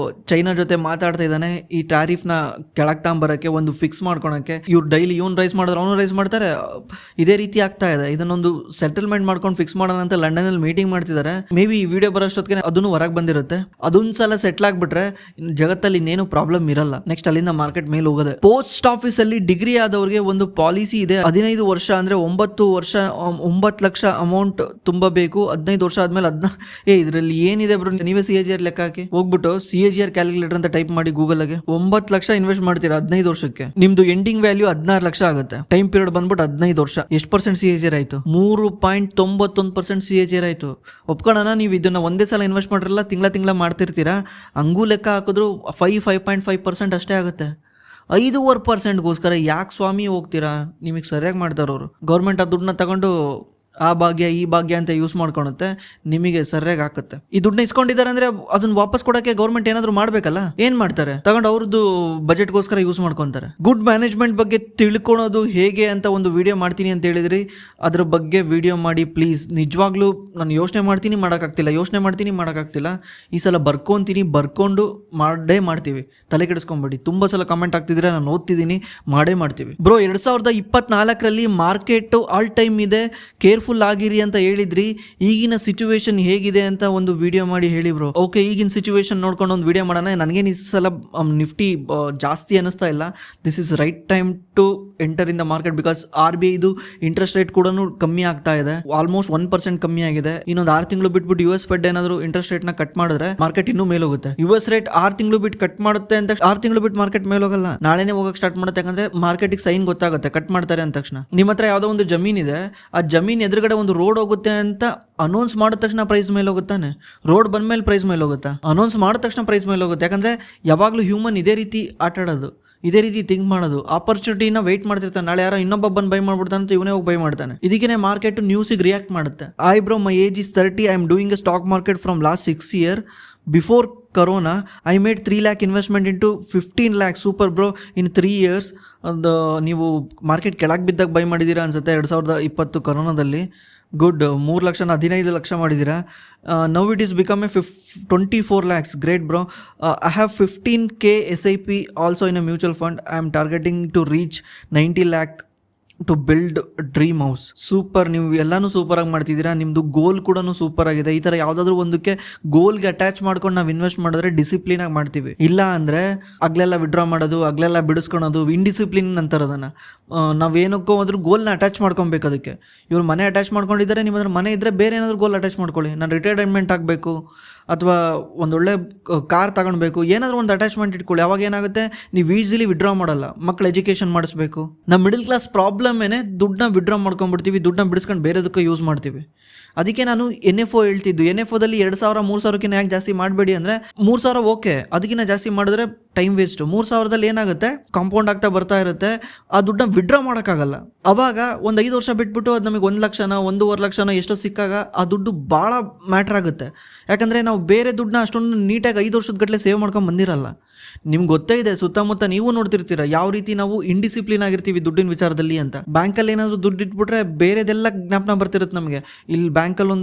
ಚೈನಾ ಜೊತೆ ಮಾತಾಡ್ತಾ ಇದ್ದಾನೆ ಈ ಟ್ಯಾರಿಫ್ ನ ಕೆಳಗ್ ತಗೊಂಬರಕ್ಕೆ, ಒಂದು ಫಿಕ್ಸ್ ಮಾಡ್ಕೊಳಕ್ಕೆ. ಇವ್ರು ಡೈಲಿ ಇವನ್ ರೈಸ್ ಮಾಡಿದ್ರೆ ಅವನು ರೈಸ್ ಮಾಡ್ತಾರೆ. ಇದೇ ರೀತಿ ಆಗ್ತಾ ಇದೆ. ಇದನ್ನೊಂದು ಸೆಟಲ್ಮೆಂಟ್ ಮಾಡ್ಕೊಂಡು ಫಿಕ್ಸ್ ಮಾಡೋಣ ಅಂತ ಲಂಡನ್ ಅಲ್ಲಿ ಮೀಟಿಂಗ್ ಮಾಡ್ತಿದ್ದಾರೆ. ಮೇ ಬಿ ಈ ವಿಡಿಯೋ ಬರೋಷ್ಟೊತ್ತಿಗೆ ಅದನ್ನು ಹೊರಗೆ ಬಂದಿರುತ್ತೆ. ಅದೊಂದ್ಸಲ ಸೆಟ್ಲ್ ಆಗ್ಬಿಟ್ರೆ ಜಗತ್ತಲ್ಲಿ ಇನ್ನೇನು ಪ್ರಾಬ್ಲಮ್ ಇರಲ್ಲ. ನೆಕ್ಸ್ಟ್ ಅಲ್ಲಿಂದ ಮಾರ್ಕೆಟ್ ಮೇಲೆ ಹೋಗೋದೆ. ಪೋಸ್ಟ್ ಆಫೀಸ್ ಅಲ್ಲಿ ಡಿಗ್ರಿ ಆದವ್ರಿಗೆ ಒಂದು ಪಾಲಿಸಿ ಇದೆ. 15 ವರ್ಷ ಅಂದ್ರೆ 9 ಲಕ್ಷ ಅಮೌಂಟ್ ತುಂಬಬೇಕು. 15 ವರ್ಷ ಆದ್ಮೇಲೆ ಇದರಲ್ಲಿ ಏನಿದೆ ಬ್ರೋ, ನೀವೇ CAGR ಲೆಕ್ಕ ಹಾಕಿ ಹೋಗ್ಬಿಟ್ಟು CAGR ಕ್ಯಾಲ್ಕುಲೇಟರ್ ಅಂತ ಟೈಪ್ ಮಾಡಿ ಗೂಗಲ್ಗೆ. 9 ಲಕ್ಷ ಇನ್ವೆಸ್ಟ್ ಮಾಡ್ತೀರಾ 15 ವರ್ಷಕ್ಕೆ, ನಿಮ್ದು ಎಂಡಿಂಗ್ ವ್ಯಾಲ್ಯೂ 16 ಲಕ್ಷ ಆಗುತ್ತೆ. ಟೈಮ್ ಪೀರಿಯಡ್ ಬಂದ್ಬಿಟ್ಟು 15 ವರ್ಷ. ಎಷ್ಟು % CAGR ಆಯ್ತು? 3.91% CAGR ಆಯ್ತು. ಒಪ್ಕೊಳ್ಳೋಣ, ನೀವು ಇದನ್ನ ಒಂದೇ ಸಲ ಇನ್ವೆಸ್ಟ್ ಮಾಡಿರಲ್ಲ, ತಿಂಗಳ ಮಾಡ್ತಿರ್ತೀರಾ. ಹಂಗೂ ಲೆಕ್ಕ ಹಾಕಿದ್ರು 5.5% ಅಷ್ಟೇ ಆಗುತ್ತೆ. 5.5%ಗೋಸ್ಕರ ಯಾಕೆ ಸ್ವಾಮಿ ಹೋಗ್ತೀರಾ? ನಿಮಗೆ ಸರಿಯಾಗಿ ಮಾಡ್ತಾರವ್ರು. ಗೌರ್ಮೆಂಟ್ ಆ ದುಡ್ಡನ್ನ ತಗೊಂಡು ಆ ಭಾಗ್ಯ ಈ ಭಾಗ್ಯ ಅಂತ ಯೂಸ್ ಮಾಡ್ಕೊಳುತ್ತೆ, ನಿಮಗೆ ಸರಿಯಾಗಿ ಹಾಕುತ್ತೆ. ಈ ದುಡ್ಡನ್ನ ಇಸ್ಕೊಂಡಿದ್ದಾರೆ ಅಂದ್ರೆ ಅದನ್ನ ವಾಪಸ್ ಕೊಡೋಕೆ ಗೌರ್ಮೆಂಟ್ ಏನಾದ್ರು ಮಾಡ್ಬೇಕಲ್ಲ, ಏನ್ ಮಾಡ್ತಾರೆ, ತಗೊಂಡು ಅವ್ರದ್ದು ಬಜೆಟ್ಗೋಸ್ಕರ ಯೂಸ್ ಮಾಡ್ಕೊಂತಾರೆ. ಗುಡ್ ಮ್ಯಾನೇಜ್ಮೆಂಟ್ ಬಗ್ಗೆ ತಿಳ್ಕೊಳೋದು ಹೇಗೆ ಅಂತ ಒಂದು ವಿಡಿಯೋ ಮಾಡ್ತೀನಿ ಅಂತ ಹೇಳಿದ್ರಿ, ಅದ್ರ ಬಗ್ಗೆ ವಿಡಿಯೋ ಮಾಡಿ ಪ್ಲೀಸ್. ನಿಜವಾಗ್ಲೂ ನಾನು ಯೋಚನೆ ಮಾಡ್ತೀನಿ ಮಾಡೋಕ್ಕಾಗ್ತಿಲ್ಲ. ಈ ಸಲ ಬರ್ಕೊಂಡು ಮಾಡ್ತೀವಿ, ತಲೆ ಕೆಡಿಸ್ಕೊಂಬೇಡಿ. ತುಂಬ ಸಲ ಕಮೆಂಟ್ ಆಗ್ತಿದ್ರೆ ನಾನು ಓದ್ತಿದ್ದೀನಿ, ಮಾಡ್ತೀವಿ ಬ್ರೋ. 2024ರಲ್ಲಿ ಮಾರ್ಕೆಟ್ ಆಲ್ ಟೈಮ್ ಇದೆ, ಕೇರ್ಫುಲ್ ಆಗಿರಿ ಅಂತ ಹೇಳಿದ್ರಿ. ಈಗಿನ ಸಿಚುವೇಶನ್ ಹೇಗಿದೆ ಅಂತ ಒಂದು ವಿಡಿಯೋ ಮಾಡಿ ಹೇಳಿ ಬ್ರೋ. ಓಕೆ, ಈಗಿನ ಸಿಚುವೇಶನ್ ನೋಡ್ಕೊಂಡು ಒಂದು ವಿಡಿಯೋ ಮಾಡೋಣ. ನನಗೇನು ಈ ಸಲ ನಿಫ್ಟಿ ಜಾಸ್ತಿ ಅನ್ನಿಸ್ತಾ ಇಲ್ಲ. This is right time to enter in the market because RBI ಇದು ಇಂಟ್ರೆಸ್ಟ್ ರೇಟ್ ಕೂಡ ಕಮ್ಮಿ ಆಗ್ತಾ ಇದೆ, ಆಲ್ಮೋಸ್ಟ್ 1% ಕಮ್ಮಿ ಆಗಿದೆ. ಇನ್ನೊಂದು 6 ತಿಂಗಳು ಬಿಟ್ಬಿಟ್ಟು US ಫೆಡ್ ಏನಾದ್ರು ಇಂಟ್ರೆಸ್ಟ್ ರೇಟ್ ನ ಕಟ್ ಮಾಡಿದ್ರೆ ಮಾರ್ಕೆಟ್ ಇನ್ನೂ ಮೇಲೆ ಹೋಗುತ್ತೆ. US ರೇಟ್ 6 ತಿಂಗಳು ಬಿಟ್ಟು ಕಟ್ ಮಾಡುತ್ತೆ ಅಂತ 6 ತಿಂಗಳು ಬಿಟ್ಟು ಮಾರ್ಕೆಟ್ ಮೇಲೆ ಹೋಗಲ್ಲ, ನಾಳೆನೇ ಹೋಗಕ್ಕೆ ಸ್ಟಾರ್ಟ್ ಮಾಡುತ್ತೆ. ಯಾಕಂದ್ರೆ ಮಾರ್ಕೆಟಿಗೆ ಸೈನ್ ಗೊತ್ತಾಗುತ್ತೆ ಕಟ್ ಮಾಡ್ತಾರೆ ಅಂದ ತಕ್ಷಣ. ನಿಮ್ಮ ಹತ್ರ ಯಾವುದೋ ಒಂದು ಜಮೀನ್ ಇದೆ, ಆ ಜಮೀನ್ ಎದುರುಗಡೆ ಒಂದು ರೋಡ್ ಹೋಗುತ್ತೆ ಅಂತ ಅನೌನ್ಸ್ ಮಾಡಿದ ತಕ್ಷಣ ಪ್ರೈಸ್ ಮೇಲೆ ಹೋಗುತ್ತಾನೆ. ರೋಡ್ ಬಂದ್ಮೇಲೆ ಪ್ರೈಸ್ ಮೇಲೆ ಹೋಗುತ್ತಾ? ಅನೌನ್ಸ್ ಮಾಡಿದ ತಕ್ಷಣ ಪ್ರೈಸ್ ಮೇಲೆ ಹೋಗುತ್ತೆ. ಯಾಕಂದ್ರೆ ಯಾವಾಗಲೂ ಹ್ಯೂಮನ್ ಇದೇ ರೀತಿ ಆಟ ಆಡೋದು, ಇದೇ ರೀತಿ ಥಿಂಕ್ ಮಾಡೋದು. ಆಪರ್ಚುನಿಟಿನ ವೆಯ್ಟ್ ಮಾಡ್ತಿರ್ತಾನೆ, ನಾಳೆ ಯಾರೋ ಇನ್ನೊಬ್ಬ ಬಂದು ಬೈ ಮಾಡ್ಬಿಡ್ತಾನೆ ಅಂತ ಇವನೇ ಹೋಗಿ ಬೈ ಮಾಡ್ತಾನೆ. ಇದಕ್ಕೆ ಮಾರ್ಕೆಟ್ ನ್ಯೂಸಿಗೆ ರಿಯಾಕ್ಟ್ ಮಾಡುತ್ತೆ. Bro, my age is 30, I am doing A stock market from last 6 years. Before Corona, I made 3 lakh investment into 15 lakh. Super bro, in 3 years. ನೀವು ಮಾರ್ಕೆಟ್ ಕೆಳಗೆ ಬಿದ್ದಾಗ ಬೈ ಮಾಡಿದ್ದೀರಾ ಅನ್ಸುತ್ತೆ 2020 ಕೊರೋನಾದಲ್ಲಿ. ಗುಡ್. 3 ಲಕ್ಷ 15 ಲಕ್ಷ ಮಾಡಿದ್ದೀರಾ. Now it is become a 24 lakhs. Great bro. I have 15K SIP also in a mutual fund. I am targeting to reach 90 lakh to build dream house. Super, ನೀವು ಎಲ್ಲಾನು super ಆಗಿ ಮಾಡ್ತಿದ್ದೀರಾ. ನಿಮ್ಮದು ಗೋಲ್ ಕೂಡ super ಆಗಿದೆ. ಈ ಥರ ಯಾವುದಾದ್ರೂ ಒಂದಕ್ಕೆ ಗೋಲ್ಗೆ ಅಟ್ಯಾಚ್ ಮಾಡ್ಕೊಂಡು ನಾವು ಇನ್ವೆಸ್ಟ್ ಮಾಡಿದ್ರೆ ಡಿಸಿಪ್ಲಿನ್ ಆಗಿ ಮಾಡ್ತೀವಿ. ಇಲ್ಲ ಅಂದರೆ ಆಗ್ಲೆಲ್ಲ ವಿಡ್ರಾ ಮಾಡೋದು, ಆಗ್ಲೆಲ್ಲ ಬಿಡಿಸ್ಕೊಳೋದು, ಇನ್ಡಿಸಿಪ್ಲಿನ್ ಅಂತಾರೆ ಅದನ್ನು. ನಾವೇನಕ್ಕೋ ಹೋದ್ರೂ ಗೋಲ್ನ ಅಟ್ಯಾಚ್ ಮಾಡ್ಕೊಬೇಕು. ಅದಕ್ಕೆ ಇವ್ರು ಮನೆ ಅಟ್ಯಾಚ್ ಮಾಡ್ಕೊಂಡಿದ್ದಾರೆ, ನಿಮ್ಮ ಹತ್ರ ಮನೆ ಇದ್ದರೆ ಬೇರೆ ಏನಾದರೂ ಗೋಲ್ ಅಟ್ಯಾಚ್ ಮಾಡ್ಕೊಳ್ಳಿ. ನಾನು ರಿಟೈರ್ಮೆಂಟ್ ಆಗಬೇಕು ಅಥವಾ ಒಂದೊಳ್ಳೆ ಕಾರ್ ತಗೊಳ್ಬೇಕು, ಏನಾದರೂ ಒಂದು ಅಟ್ಯಾಚ್ಮೆಂಟ್ ಇಟ್ಕೊಳ್ಳಿ. ಅವಾಗ ಏನಾಗುತ್ತೆ, ನೀವು ಈಸಿಲಿ ವಿಡ್ರಾ ಮಾಡಲ್ಲ. ಮಕ್ಕಳು ಎಜುಕೇಷನ್ ಮಾಡಿಸ್ಬೇಕು. ನಮ್ಮ ಮಿಡಲ್ ಕ್ಲಾಸ್ ಪ್ರಾಬ್ಲಮ್ ಏನೇ, ದುಡ್ಡನ್ನ ವಿಡ್ರಾ ಮಾಡ್ಕೊಂಡ್ಬಿಡ್ತೀವಿ, ದುಡ್ಡನ್ನ ಬಿಡಿಸ್ಕೊಂಡು ಬೇರೆದಕ್ಕೆ ಯೂಸ್ ಮಾಡ್ತೀವಿ. ಅದಕ್ಕೆ ನಾನು NFO ಹೇಳ್ತಿದ್ದು, NFOದಲ್ಲಿ 2,000 3,000ಕ್ಕಿಂತ ಯಾಕೆ ಜಾಸ್ತಿ ಮಾಡಬೇಡಿ ಅಂದರೆ, 3,000 ಓಕೆ, ಅದಕ್ಕಿಂತ ಜಾಸ್ತಿ ಮಾಡಿದ್ರೆ ಟೈಮ್ ವೇಸ್ಟು. 3,000ದಲ್ಲಿ ಏನಾಗುತ್ತೆ, ಕಾಂಪೌಂಡ್ ಆಗ್ತಾ ಬರ್ತಾ ಇರುತ್ತೆ, ಆ ದುಡ್ಡನ್ನ ವಿಡ್ರಾ ಮಾಡೋಕ್ಕಾಗಲ್ಲ. ಅವಾಗ ಒಂದು 5 ವರ್ಷ ಬಿಟ್ಬಿಟ್ಟು ಅದು ನಮಗೆ 1 ಲಕ್ಷನ 1.5 ಲಕ್ಷನ ಎಷ್ಟೋ ಸಿಕ್ಕಾಗ ಆ ದುಡ್ಡು ಭಾಳ ಮ್ಯಾಟ್ರ್ ಆಗುತ್ತೆ. ಯಾಕಂದರೆ ನಾವು ಬೇರೆ ದುಡ್ಡನ್ನ ಅಷ್ಟೊಂದು ನೀಟಾಗಿ 5 ವರ್ಷದ ಗಟ್ಟಲೆ ಸೇವ್ ಮಾಡ್ಕೊಂಡು ಬಂದಿರಲ್ಲ. ನಿಮ್ಗೆ ಗೊತ್ತೇ ಇದೆ, ಸುತ್ತಮುತ್ತ ನೀವು ನೋಡ್ತಿರ್ತೀರ ಯಾವ ರೀತಿ ನಾವು ಇಂಡಿಸಿಪ್ಲಿನ್ ಆಗಿರ್ತೀವಿ ದುಡ್ಡಿನ ವಿಚಾರದಲ್ಲಿ ಅಂತ. ಬ್ಯಾಂಕಲ್ಲಿ ಏನಾದರೂ ದುಡ್ಡು ಇಟ್ಬಿಟ್ರೆ ಬೇರೆದೆಲ್ಲ ಜ್ಞಾಪನ ಬರ್ತಿರುತ್ತೆ ನಮಗೆ. ಇಲ್ಲಿ ಬ್ಯಾಂಕಲ್ಲಿ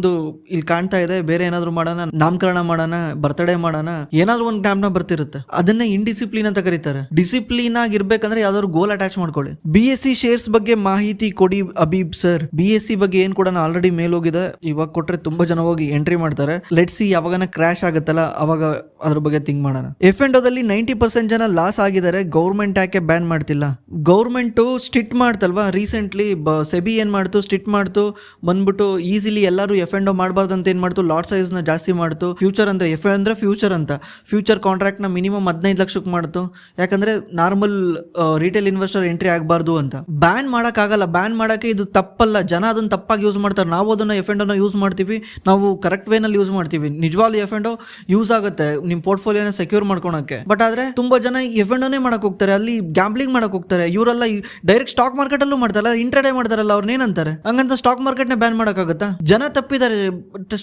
ಇಲ್ಲಿ ಕಾಣ್ತಾ ಇದೆ, ಬೇರೆ ಏನಾದರೂ ಮಾಡೋಣ, ನಾಮಕರಣ ಮಾಡೋಣ, ಬರ್ತ್ಡೇ ಮಾಡೋಣ, ಏನಾದರೂ ಒಂದು ಜ್ಞಾಪನ ಬರ್ತಿರುತ್ತೆ. ಅದನ್ನೇ ಇಂಡಿಸಿಪ್ಲಿನ್ ಅಂತ ಕರೀತಾರೆ. ಡಿಸಿಪ್ಲಿನ್ ಆಗಿರ್ಬೇಕಂದ್ರೆ ಯಾವ್ದಾದ್ರು ಗೋಲ್ ಅಟ್ಯಾಚ್ ಮಾಡ್ಕೊಳ್ಳಿ. BSC ಶೇರ್ಸ್ ಬಗ್ಗೆ ಮಾಹಿತಿ ಕೊಡಿ ಅಬೀಬ್ ಸರ್. BSC ಬಗ್ಗೆ ಏನು ಕೂಡ ಆಲ್ರೆಡಿ ಮೇಲ್ ಹೋಗಿದೆ, ಇವಾಗ ಕೊಟ್ರೆ ತುಂಬಾ ಜನ ಹೋಗಿ ಎಂಟ್ರಿ ಮಾಡ್ತಾರೆ. ಲೆಟ್ಸ್ ಸಿ, ಯಾವಾಗನ ಕ್ರ್ಯಾಶ್ ಆಗುತ್ತಲ್ಲ ಅವಾಗ ಅದ್ರ ಬಗ್ಗೆ ಥಿಂಕ್ ಮಾಡೋಣ. F&Oದಲ್ಲಿ 90% ಜನ ಲಾಸ್ ಆಗಿದ್ದಾರೆ, ಗೌರ್ಮೆಂಟ್ ಯಾಕೆ ಬ್ಯಾನ್ ಮಾಡ್ತಿಲ್ಲ? ಗೌರ್ಮೆಂಟು ಸ್ಟ್ರಿಕ್ಟ್ ಮಾಡ್ತಲ್ವಾ ರೀಸೆಂಟ್ಲಿ. ಸೆಬಿ ಏನು ಮಾಡ್ತು, ಸ್ಟ್ರಿಕ್ಟ್ ಮಾಡ್ತು, ಬಂದ್ಬಿಟ್ಟು ಈಸಿಲಿ ಎಲ್ಲರೂ F&O ಮಾಡಬಾರ್ದು ಅಂತ ಏನು ಮಾಡ್ತು, ಲಾಟ್ ಸೈಜ್ನ ಜಾಸ್ತಿ ಮಾಡ್ತು. ಫ್ಯೂಚರ್ ಅಂದರೆ F ಅಂದರೆ ಫ್ಯೂಚರ್ ಅಂತ, ಫ್ಯೂಚರ್ ಕಾಂಟ್ರಾಕ್ಟ್ನ ಮಿನಿಮಮ್ 15 ಲಕ್ಷಕ್ಕೆ ಮಾಡ್ತು. ಯಾಕಂದರೆ ನಾರ್ಮಲ್ ರಿಟೇಲ್ ಇನ್ವೆಸ್ಟರ್ ಎಂಟ್ರಿ ಆಗಬಾರ್ದು ಅಂತ. ಬ್ಯಾನ್ ಮಾಡೋಕ್ಕಾಗಲ್ಲ, ಬ್ಯಾನ್ ಮಾಡೋಕ್ಕೆ ಇದು ತಪ್ಪಲ್ಲ. ಜನ ಅದನ್ನು ತಪ್ಪಾಗಿ ಯೂಸ್ ಮಾಡ್ತಾರೆ. ನಾವು ಅದನ್ನು F&Oನ ಯೂಸ್ ಮಾಡ್ತೀವಿ, ನಾವು ಕರೆಕ್ಟ್ ವೇನಲ್ಲಿ ಯೂಸ್ ಮಾಡ್ತೀವಿ. ನಿಜವಾಗ್ಲೂ F&O ಯೂಸ್ ಆಗುತ್ತೆ ನಿಮ್ಮ ಪೋರ್ಟ್ಫೋಲಿಯೋನ ಸೆಕ್ಯೂರ್ ಮಾಡ್ಕೊಳಕ್ಕೆ. ಬಟ್ ಆದರೆ ತುಂಬಾ ಜನ F&Oನೇ ಮಾಡಕ್ ಹೋಗ್ತಾರೆ, ಅಲ್ಲಿ ಗ್ಯಾಂಬ್ಲಿಂಗ್ ಮಾಡಕ್ ಹೋಗ್ತಾರೆ. ಇವರೆಲ್ಲ ಡೈರೆಕ್ಟ್ ಸ್ಟಾಕ್ ಮಾರ್ಕೆಟ್ ಅಲ್ಲೂ ಮಾಡ್ತಾರಲ್ಲ, ಇಂಟ್ರಾಡೇ ಮಾಡ್ತಾರಲ್ಲ, ಅವ್ರನ್ನ ಏನಂತಾರೆ? ಹಂಗಂತ ಸ್ಟಾಕ್ ಮಾರ್ಕೆಟ್ ನ ಬ್ಯಾನ್ ಮಾಡಕ್ಕಾಗತ್ತಾ? ಜನ ತಪ್ಪಿದ್ದಾರೆ.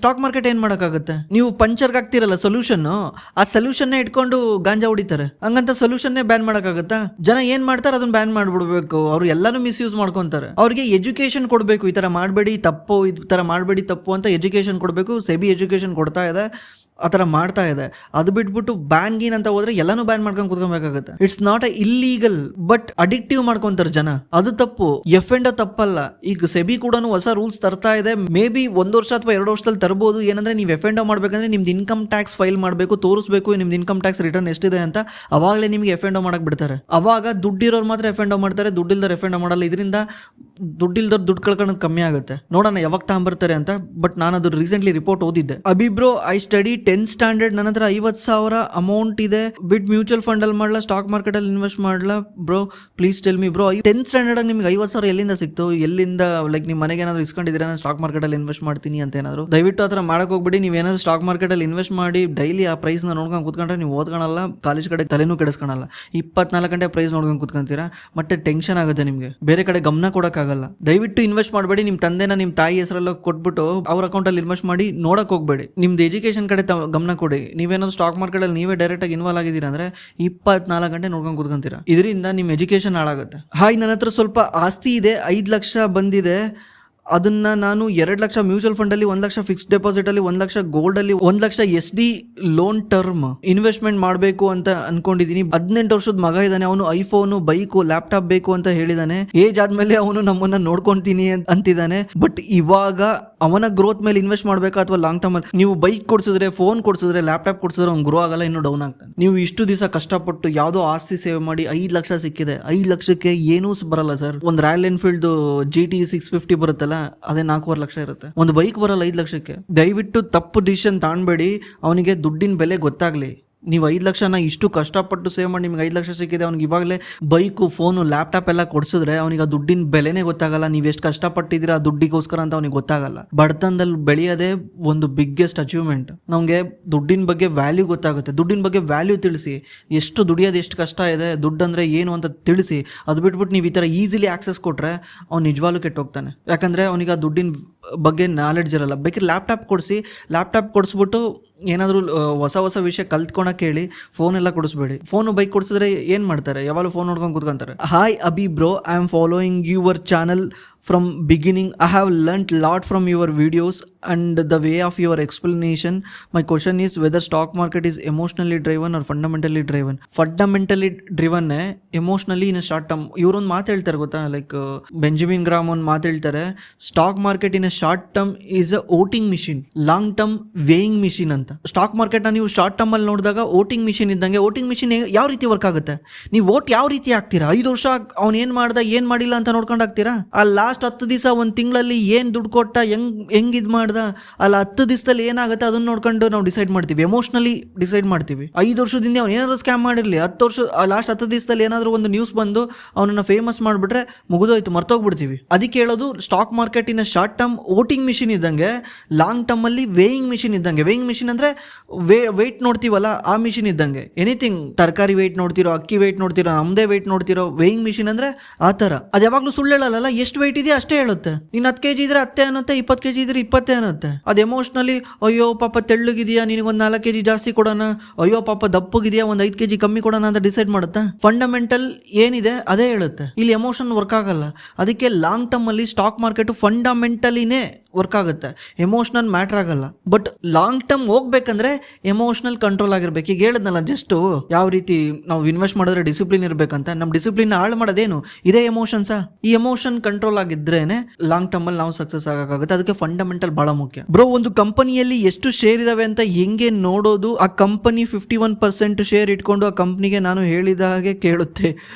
ಸ್ಟಾಕ್ ಮಾರ್ಕೆಟ್ ಏನ್ ಮಾಡಕ್ಕಾಗತ್ತೆ? ನೀವು ಪಂಚರ್ಗೆ ಹಾಕ್ತಿರಲ್ಲ ಸೊಲ್ಯೂಷನ್, ಆ ಸೊಲ್ಯೂಷನ್ ಇಟ್ಕೊಂಡು ಗಾಂಜಾ ಹೊಡಿತಾರೆ. ಹಂಗಂತ ಸೊಲ್ಯೂಷನ್ನೇ ಬ್ಯಾನ್ ಮಾಡಕ್ಕಾಗತ್ತಾ? ಜನ ಏನ್ ಮಾಡ್ತಾರೆ ಅದನ್ನ ಬ್ಯಾನ್ ಮಾಡ್ಬಿಡ್ಬೇಕು. ಅವ್ರು ಎಲ್ಲಾನು ಮಿಸ್ಯೂಸ್ ಮಾಡ್ಕೊಂತಾರೆ. ಅವ್ರಿಗೆ ಎಜುಕೇಶನ್ ಕೊಡಬೇಕು, ಈ ತರ ಮಾಡಬೇಡಿ ತಪ್ಪು, ಈ ತರ ಮಾಡಬೇಡಿ ತಪ್ಪು ಅಂತ ಎಜುಕೇಶನ್ ಕೊಡಬೇಕು. ಸೆಬಿ ಎಜುಕೇಶನ್ ಕೊಡ್ತಾ ಇದೆ, ಆ ಥರ ಮಾಡ್ತಾ ಇದೆ. ಅದು ಬಿಟ್ಬಿಟ್ಟು ಬ್ಯಾನ್ ಗೀನ್ ಅಂತ ಹೋದ್ರೆ ಎಲ್ಲಾನು ಬ್ಯಾನ್ ಮಾಡ್ಕೊಂಡು ಕುತ್ಕೊಬೇಕಾಗುತ್ತೆ. It's not a illegal, but addictive ಮಾಡ್ಕೊಂತಾರೆ ಜನ, ಅದು ತಪ್ಪು. F&O ತಪ್ಪಲ್ಲ. ಈಗ ಸೆಬಿ ಕೂಡ ಹೊಸ ರೂಲ್ಸ್ ತರ್ತಾ ಇದೆ. ಮೇ ಬಿ 1 ವರ್ಷ ಅಥವಾ 2 ವರ್ಷದಲ್ಲಿ ತರಬಹುದು. ಏನಂದ್ರೆ ನೀವು F&O ಮಾಡ್ಬೇಕಂದ್ರೆ ನಿಮ್ದು ಇನ್ಕಮ್ ಟ್ಯಾಕ್ಸ್ ಫೈಲ್ ಮಾಡಬೇಕು, ತೋರಿಸಬೇಕು ನಿಮ್ದು ಇನ್ಕಮ್ ಟ್ಯಾಕ್ಸ್ ರಿಟರ್ನ್ ಎಷ್ಟಿದೆ ಅಂತ. ಅವಾಗಲೇ ನಿಮಗೆ F&O ಮಾಡಕ್ ಬಿಡ್ತಾರೆ. ಅವಾಗ ದುಡ್ಡಿರೋರು ಮಾತ್ರ F&O ಮಾಡ್ತಾರೆ, ದುಡ್ಡಿಲ್ದವ್ರು F&O ಮಾಡಲ್ಲ. ಇದರಿಂದ ದುಡ್ಡಿಲ್ದವ್ರು ದುಡ್ಡು ಕಳ್ಕೊಳ್ಳೋದು ಕಮ್ಮಿ ಆಗುತ್ತೆ. ನೋಡೋಣ ಯಾವಾಗ ತಗೊಂಬರ್ತಾರೆ ಅಂತ. ಬಟ್ ನಾನು ಅದು ರೀಸೆಂಟ್ಲಿ ರಿಪೋರ್ಟ್ ಓದಿದ್ದೆ. ಅಬಿಬ್ರೋ, ಐ ಸ್ಟಡಿ 10th ಸ್ಟ್ಯಾಂಡರ್ಡ್, ನನ್ನ ಹತ್ರ 50,000 ಅಮೌಂಟ್ ಇದೆ, ಬಿಟ್ ಮ್ಯೂಚುವಲ್ ಫಂಡ್ ಅಲ್ಲಿ ಮಾಡ್ಲಾ, ಸ್ಟಾಕ್ ಮಾರ್ಕೆಟ್ ಅಲ್ಲಿ ಇನ್ವೆಸ್ಟ್ ಮಾಡ್ಲಾ bro, please tell me bro. 10th standard ಆಗಿ ನಿಮ್ಗೆ 50,000 ಎಲ್ಲಿಂದ ಸಿಕ್ತು? ಎಲ್ಲಿಂದ ಲೈಕ್ ನಿಮ್ಮ ಮನೆಗೆ ಏನಾದ್ರು ಇಸ್ಕೊಂಡಿದ್ದೀರಾ ನಾನು ಸ್ಟಾಕ್ ಮಾರ್ಕೆಟ್ ಅಲ್ಲಿ ಇನ್ವೆಸ್ಟ್ ಮಾಡ್ತೀನಿ ಅಂತ ಏನಾದ್ರು? ದಯವಿಟ್ಟು ಆ ಥರ ಮಾಡಕ್ ಹೋಗ್ಬಿಡಿ. ನೀವೇನಾದ್ರು ಸ್ಟಾಕ್ ಮಾರ್ಕೆಟ್ ಅಲ್ಲಿ ಇನ್ವೆಸ್ಟ್ ಮಾಡಿ ಡೈಲಿ ಆ ಪ್ರೈಸ್ ನ ನೋಡ್ಕೊಂಡು ಕೂತ್ಕೊಂಡ್ರೆ ನೀವು ಓದ್ಕೊಳಲ್ಲ, ಕಾಲೇಜ್ ಕಡೆ ತಲೆನೂ ಕೆಡಿಸ್ಕೊಳಲ್ಲ. 24 ಗಂಟೆ ಪ್ರೈಸ್ ನೋಡ್ಕೊಂಡು ಕೂತ್ಕೊಂತೀರಾ, ಮತ್ತೆ ಟೆನ್ಷನ್ ಆಗುತ್ತೆ ನಿಮಗೆ, ಬೇರೆ ಕಡೆ ಗಮನ ಕೊಡೋಕ್ಕಾಗಲ್ಲ. ದಯವಿಟ್ಟು ಇನ್ವೆಸ್ಟ್ ಮಾಡಬೇಡಿ. ನಿಮ್ಮ ತಂದೆನ ನಿಮ್ಮ ತಾಯಿ ಹೆಸರಲ್ಲ ಕೊಟ್ಬಿಟ್ಟು ಅವ್ರ ಅಕೌಂಟ್ ಅಲ್ಲಿ ಇನ್ವೆಸ್ಟ್ ಮಾಡಿ ನೋಡಕ್ ಹೋಗ್ಬೇಡಿ. ನಿಮ್ದು ಎಜುಕೇಶನ್ ಕಡೆ ಗಮನ ಕೊಡಿ. ನೀವೇನಾದ್ರು ಸ್ಟಾಕ್ ಮಾರ್ಕೆಟ್ ಅಲ್ಲಿ ನೀವೇ ಡೈರೆಕ್ಟ್ ಆಗಿ ಇನ್ವಾಲ್ವ್ ಆಗಿದ್ದೀರಾ ಅಂದ್ರೆ 24 ಗಂಟೆ ನೋಡ್ಕೊಂಡು ಕೂತ್ಕೊಂತೀರಾ. ಇದರಿಂದ ನಿಮ್ಮ ಎಜುಕೇಶನ್ ಹಾಳಾಗುತ್ತೆ. ಹಾಯ್, ನನ್ನ ಹತ್ರ ಸ್ವಲ್ಪ ಆಸ್ತಿ ಇದೆ, 5 ಲಕ್ಷ ಬಂದಿದೆ, ಅದನ್ನ ನಾನು 2 ಲಕ್ಷ ಮ್ಯೂಚುವಲ್ ಫಂಡ್ ಅಲ್ಲಿ, 1 ಲಕ್ಷ ಫಿಕ್ಸ್ಡ್ ಡೆಪಾಸಿಟ್ ಅಲ್ಲಿ, 1 ಲಕ್ಷ ಗೋಲ್ಡ್ ಅಲ್ಲಿ, 1 lakh SD loan term investment ಮಾಡಬೇಕು ಅಂತ ಅನ್ಕೊಂಡಿದೀನಿ. 18 ವರ್ಷದ ಮಗ ಇದ್ದಾನೆ, ಅವನು ಐಫೋನು, ಬೈಕು, ಲ್ಯಾಪ್ಟಾಪ್ ಬೇಕು ಅಂತ ಹೇಳಿದಾನೆ. ಏಜ್ ಆದ್ಮೇಲೆ ಅವನು ನಮ್ಮನ್ನ ನೋಡ್ಕೊಂತೀನಿ ಅಂತಿದ್ದಾನೆ. ಬಟ್ ಇವಾಗ ಅವನ ಗ್ರೋತ್ ಮೇಲೆ ಇನ್ವೆಸ್ಟ್ ಮಾಡ್ಬೇಕಾ ಅಥವಾ ಲಾಂಗ್ ಟರ್ಮ್ ಅಲ್ಲಿ? ನೀವು ಬೈಕ್ ಕೊಡ್ಸಿದ್ರೆ, ಫೋನ್ ಕೊಡ್ಸಿದ್ರೆ, ಲ್ಯಾಪ್ಟಾಪ್ ಕೊಡ್ಸಿದ್ರೆ ಅವ್ನು ಗ್ರೋ ಆಗಲ್ಲ, ಇನ್ನೂ ಡೌನ್ ಆಗ್ತಾನೆ. ನೀವು ಇಷ್ಟು ದಿವಸ ಕಷ್ಟಪಟ್ಟು ಯಾವುದೋ ಆಸ್ತಿ ಸೇವ್ ಮಾಡಿ 5 ಲಕ್ಷ ಸಿಕ್ಕಿದೆ, 5 ಲಕ್ಷಕ್ಕೆ ಏನೂ ಬರಲ್ಲ ಸರ್. ಒಂದು ರಾಯಲ್ ಎನ್ಫೀಲ್ಡ್ GT 650 ಬರುತ್ತಲ್ಲ, ಅದೇ 4.5 ಲಕ್ಷ ಇರುತ್ತೆ. ಒಂದು ಬೈಕ್ ಬರಲ್ಲ 5 ಲಕ್ಷಕ್ಕೆ. ದಯವಿಟ್ಟು ತಪ್ಪು ಡಿಸಿಷನ್ ತಗೊಂಡ್ಬೇಡಿ. ಅವನಿಗೆ ದುಡ್ಡಿನ ಬೆಲೆ ಗೊತ್ತಾಗ್ಲಿ. ನೀವು 5 ಲಕ್ಷನ ಇಷ್ಟು ಕಷ್ಟಪಟ್ಟು ಸೇವ್ ಮಾಡಿ ನಿಮ್ಗೆ 5 ಲಕ್ಷ ಸಿಕ್ಕಿದೆ, ಅವ್ನಿಗೆ ಇವಾಗಲೇ ಬೈಕು, ಫೋನು, ಲ್ಯಾಪ್ಟಾಪ್ ಎಲ್ಲ ಕೊಡಿಸಿದ್ರೆ ಅವನಿಗೆ ಆ ದುಡ್ಡಿನ ಬೆಲೆನೇ ಗೊತ್ತಾಗಲ್ಲ. ನೀವು ಎಷ್ಟು ಕಷ್ಟಪಟ್ಟಿದ್ದೀರಾ ಆ ದುಡ್ಡಿಗೋಸ್ಕರ ಅಂತ ಅವ್ನಿಗೆ ಗೊತ್ತಾಗಲ್ಲ. ಬಡತನದಲ್ಲಿ ಬೆಳೆಯೋದೇ ಒಂದು ಬಿಗ್ಗೆಸ್ಟ್ ಅಚೀವ್ಮೆಂಟ್. ನಮಗೆ ದುಡ್ಡಿನ ಬಗ್ಗೆ ವ್ಯಾಲ್ಯೂ ಗೊತ್ತಾಗುತ್ತೆ. ದುಡ್ಡಿನ ಬಗ್ಗೆ ವ್ಯಾಲ್ಯೂ ತಿಳಿಸಿ. ಎಷ್ಟು ದುಡಿಯೋದು ಎಷ್ಟು ಕಷ್ಟ ಇದೆ, ದುಡ್ಡು ಅಂದರೆ ಏನು ಅಂತ ತಿಳಿಸಿ. ಅದು ಬಿಟ್ಬಿಟ್ಟು ನೀವು ಈ ಥರ ಈಸಿಲಿ ಆಕ್ಸೆಸ್ ಕೊಟ್ಟರೆ ಅವ್ನು ನಿಜವಾಗ್ಲೂ ಕೆಟ್ಟೋಗ್ತಾನೆ. ಯಾಕಂದರೆ ಅವನಿಗೆ ಆ ದುಡ್ಡಿನ ಬಗ್ಗೆ ನಾಲೆಡ್ಜ್ ಇರಲ್ಲ. ಬೇಕಿದ್ರೆ ಲ್ಯಾಪ್ಟಾಪ್ ಕೊಡಿಸಿ, ಲ್ಯಾಪ್ಟಾಪ್ ಕೊಡಿಸ್ಬಿಟ್ಟು ಏನಾದರೂ ಹೊಸ ವಿಷಯ ಕಲ್ತ್ಕೊಳಕ್ಕೆ ಹೇಳಿ. ಫೋನ್ ಎಲ್ಲ ಕೊಡಿಸ್ಬೇಡಿ. ಫೋನು ಬೈಕ್ ಕೊಡಿಸಿದ್ರೆ ಏನು ಮಾಡ್ತಾರೆ? ಯಾವಾಗಲೂ ಫೋನ್ ನೋಡ್ಕೊಂಡು ಕೂತ್ಕೊಂತಾರೆ. Hi Abhi bro, I am following your channel from beginning. I have learnt lot from your videos and the way of your explanation. My question is whether stock market is emotionally driven or fundamentally driven. Fundamentally driven emotionally in a short term. ಇವರೊಂದು ಮಾತು ಹೇಳ್ತಾರೆ ಗೊತ್ತಾ, like Benjamin gram ಒಂದು ಮಾತು ಹೇಳ್ತಾರೆ, stock market in a short term is a voting machine, long term weighing machine ಅಂತ. Stock ಮಾರ್ಕೆಟ್ನ ನೀವು short term ಅಲ್ಲಿ ನೋಡಿದಾಗ ವೋಟಿಂಗ್ ಮಿಷಿನ್ ಇದ್ದಂಗೆ. ವೋಟಿಂಗ್ ಮಿಷಿನ್ ಯಾವ ರೀತಿ ವರ್ಕ್ ಆಗುತ್ತೆ? ನೀವು ವೋಟ್ ಯಾವ ರೀತಿ ಹಾಕ್ತೀರಾ? 5 ವರ್ಷ ಅವ್ನು ಏನು ಮಾಡ್ದ ಏನು ಮಾಡಿಲ್ಲ ಅಂತ ನೋಡ್ಕೊಂಡು ಹಾಕ್ತೀರಾ? ಆ ಲಾಸ್ಟ್ 10 ದಿವಸ, ಒಂದು ತಿಂಗಳಲ್ಲಿ ಏನು ದುಡ್ಡು ಕೊಟ್ಟ, ಹೆಂಗ್ ಇದು ಮಾಡ್ದ, ಅಲ್ಲ 10 ದಿವಸದಲ್ಲಿ ಏನಾಗುತ್ತೆ ಅದನ್ನ ನೋಡ್ಕೊಂಡು ನಾವು ಡಿಸೈಡ್ ಮಾಡ್ತೀವಿ. ಎಮೋಷನಲಿ ಡಿಸೈಡ್ ಮಾಡ್ತೀವಿ. 5 ವರ್ಷದಿಂದ ಅವ್ನು ಏನಾದರೂ ಸ್ಕ್ಯಾಮ್ ಮಾಡಿರಲಿ, 10 ವರ್ಷ ಲಾಸ್ಟ್ 10 ದಿವಸದಲ್ಲಿ ಏನಾದರೂ ಒಂದು ನ್ಯೂಸ್ ಬಂದು ಅವನನ್ನ ಫೇಮಸ್ ಮಾಡಿಬಿಟ್ರೆ ಮುಗಿದೋಯ್ತು, ಮರ್ತೋಗ್ಬಿಡ್ತೀವಿ. ಅದಕ್ಕೆ ಹೇಳೋದು stock market in short term voting machine ಇದ್ದಂಗೆ, ಲಾಂಗ್ ಟರ್ಮ್ ಅಲ್ಲಿ ವೇಯಿಂಗ್ ಮಿಷಿನ್ ಇದ್ದಂಗೆ. ವೇಯಿಂಗ್ ಮಿಷಿನ್ ಅಂದ್ರೆ ವೇಟ್ ನೋಡ್ತೀವಲ್ಲ ಆ ಮಿಷಿನ್ ಇದ್ದಂಗೆ. ಎನಿಥಿಂಗ್, ತರಕಾರಿ ವೇಟ್ ನೋಡ್ತಿರೋ, ಅಕ್ಕಿ ವೇಟ್ ನೋಡ್ತಿರೋ, ನಮ್ಮದೇ ವೇಟ್ ನೋಡ್ತಿರೋ. ವೇಯಿಂಗ್ ಮಿಷಿನ್ ಅಂದ್ರೆ ಆ ಥರ. ಅದು ಯಾವಾಗಲೂ ಸುಳ್ಳು ಹೇಳಲ್ಲ. ಎಷ್ಟು ವೇಟ್ ಇದೆಯಾ ಅಷ್ಟೇ ಹೇಳುತ್ತೆ. ನೀನು 10 kg ಇದ್ರೆ 10 ಅನ್ನುತ್ತೆ, 20 kg ಇದ್ರೆ 20 ಅನ್ನುತ್ತೆ. ಅದು ಎಮೋಷನಲಿ, ಅಯ್ಯೋ ಪಾಪ ತೆಳ್ಳಗಿದೆಯಾ, ನಿನಗೊಂದು 4 kg ಜಾಸ್ತಿ ಕೊಡೋಣ, ಅಯ್ಯೋ ಪಾಪ ದಪ್ಪಗಿದೆಯಾ ಒಂದು 5 kg ಕಮ್ಮಿ ಕೊಡೋಣ ಅಂತ ಡಿಸೈಡ್ ಮಾಡುತ್ತಾ? ಫಂಡಮೆಂಟಲ್ ಏನಿದೆ ಅದೇ ಹೇಳುತ್ತೆ. ಇಲ್ಲಿ ಎಮೋಷನ್ ವರ್ಕ್ ಆಗಲ್ಲ. ಅದಕ್ಕೆ ಲಾಂಗ್ ಟರ್ಮ್ ಅಲ್ಲಿ ಸ್ಟಾಕ್ ಮಾರ್ಕೆಟ್ ಫಂಡಮೆಂಟಲಿನೇ ವರ್ಕ್ ಆಗುತ್ತೆ, ಎಮೋಷನಲ್ ಮ್ಯಾಟ್ರ್ ಆಗಲ್ಲ. ಬಟ್ ಲಾಂಗ್ ಟರ್ಮ್ ಹೋಗ್ಬೇಕಂದ್ರೆ ಎಮೋಷನಲ್ ಕಂಟ್ರೋಲ್ ಆಗಿರ್ಬೇಕು. ಈಗ ಹೇಳಿದ್ನಲ್ಲ ಜಸ್ಟ್ ಯಾವ ರೀತಿ ನಾವು ಇನ್ವೆಸ್ಟ್ ಮಾಡಿದ್ರೆ ಡಿಸಿಪ್ಲಿನ್ ಇರ್ಬೇಕಂತ. ನಮ್ಮ ಡಿಸಿಪ್ಲಿನ್ ಹಾಳು ಮಾಡೋದೇನು? ಇದೇ ಎಮೋಷನ್ಸಾ? ಈ ಎಮೋಷನ್ ಕಂಟ್ರೋಲ್ ಆಗಿದ್ರೇನೆ ಲಾಂಗ್ ಟರ್ಮ್ ಅಲ್ಲಿ ನಾವು ಸಕ್ಸಸ್ ಆಗೋಕ್ಕಾಗುತ್ತೆ. ಅದಕ್ಕೆ ಫಂಡಮೆಂಟಲ್ ಬಹಳ ಮುಖ್ಯ. ಬ್ರೋ, ಒಂದು ಕಂಪನಿಯಲ್ಲಿ ಎಷ್ಟು ಶೇರ್ ಇದಾವೆ ಅಂತ ಹೆಂಗೆ ನೋಡೋದು? ಆ ಕಂಪನಿ 51% ಶೇರ್ ಇಟ್ಕೊಂಡು ಆ ಕಂಪ್ನಿಗೆ ನಾನು ಹೇಳಿದ ಹಾಗೆ ಕೇಳುತ್ತೆ.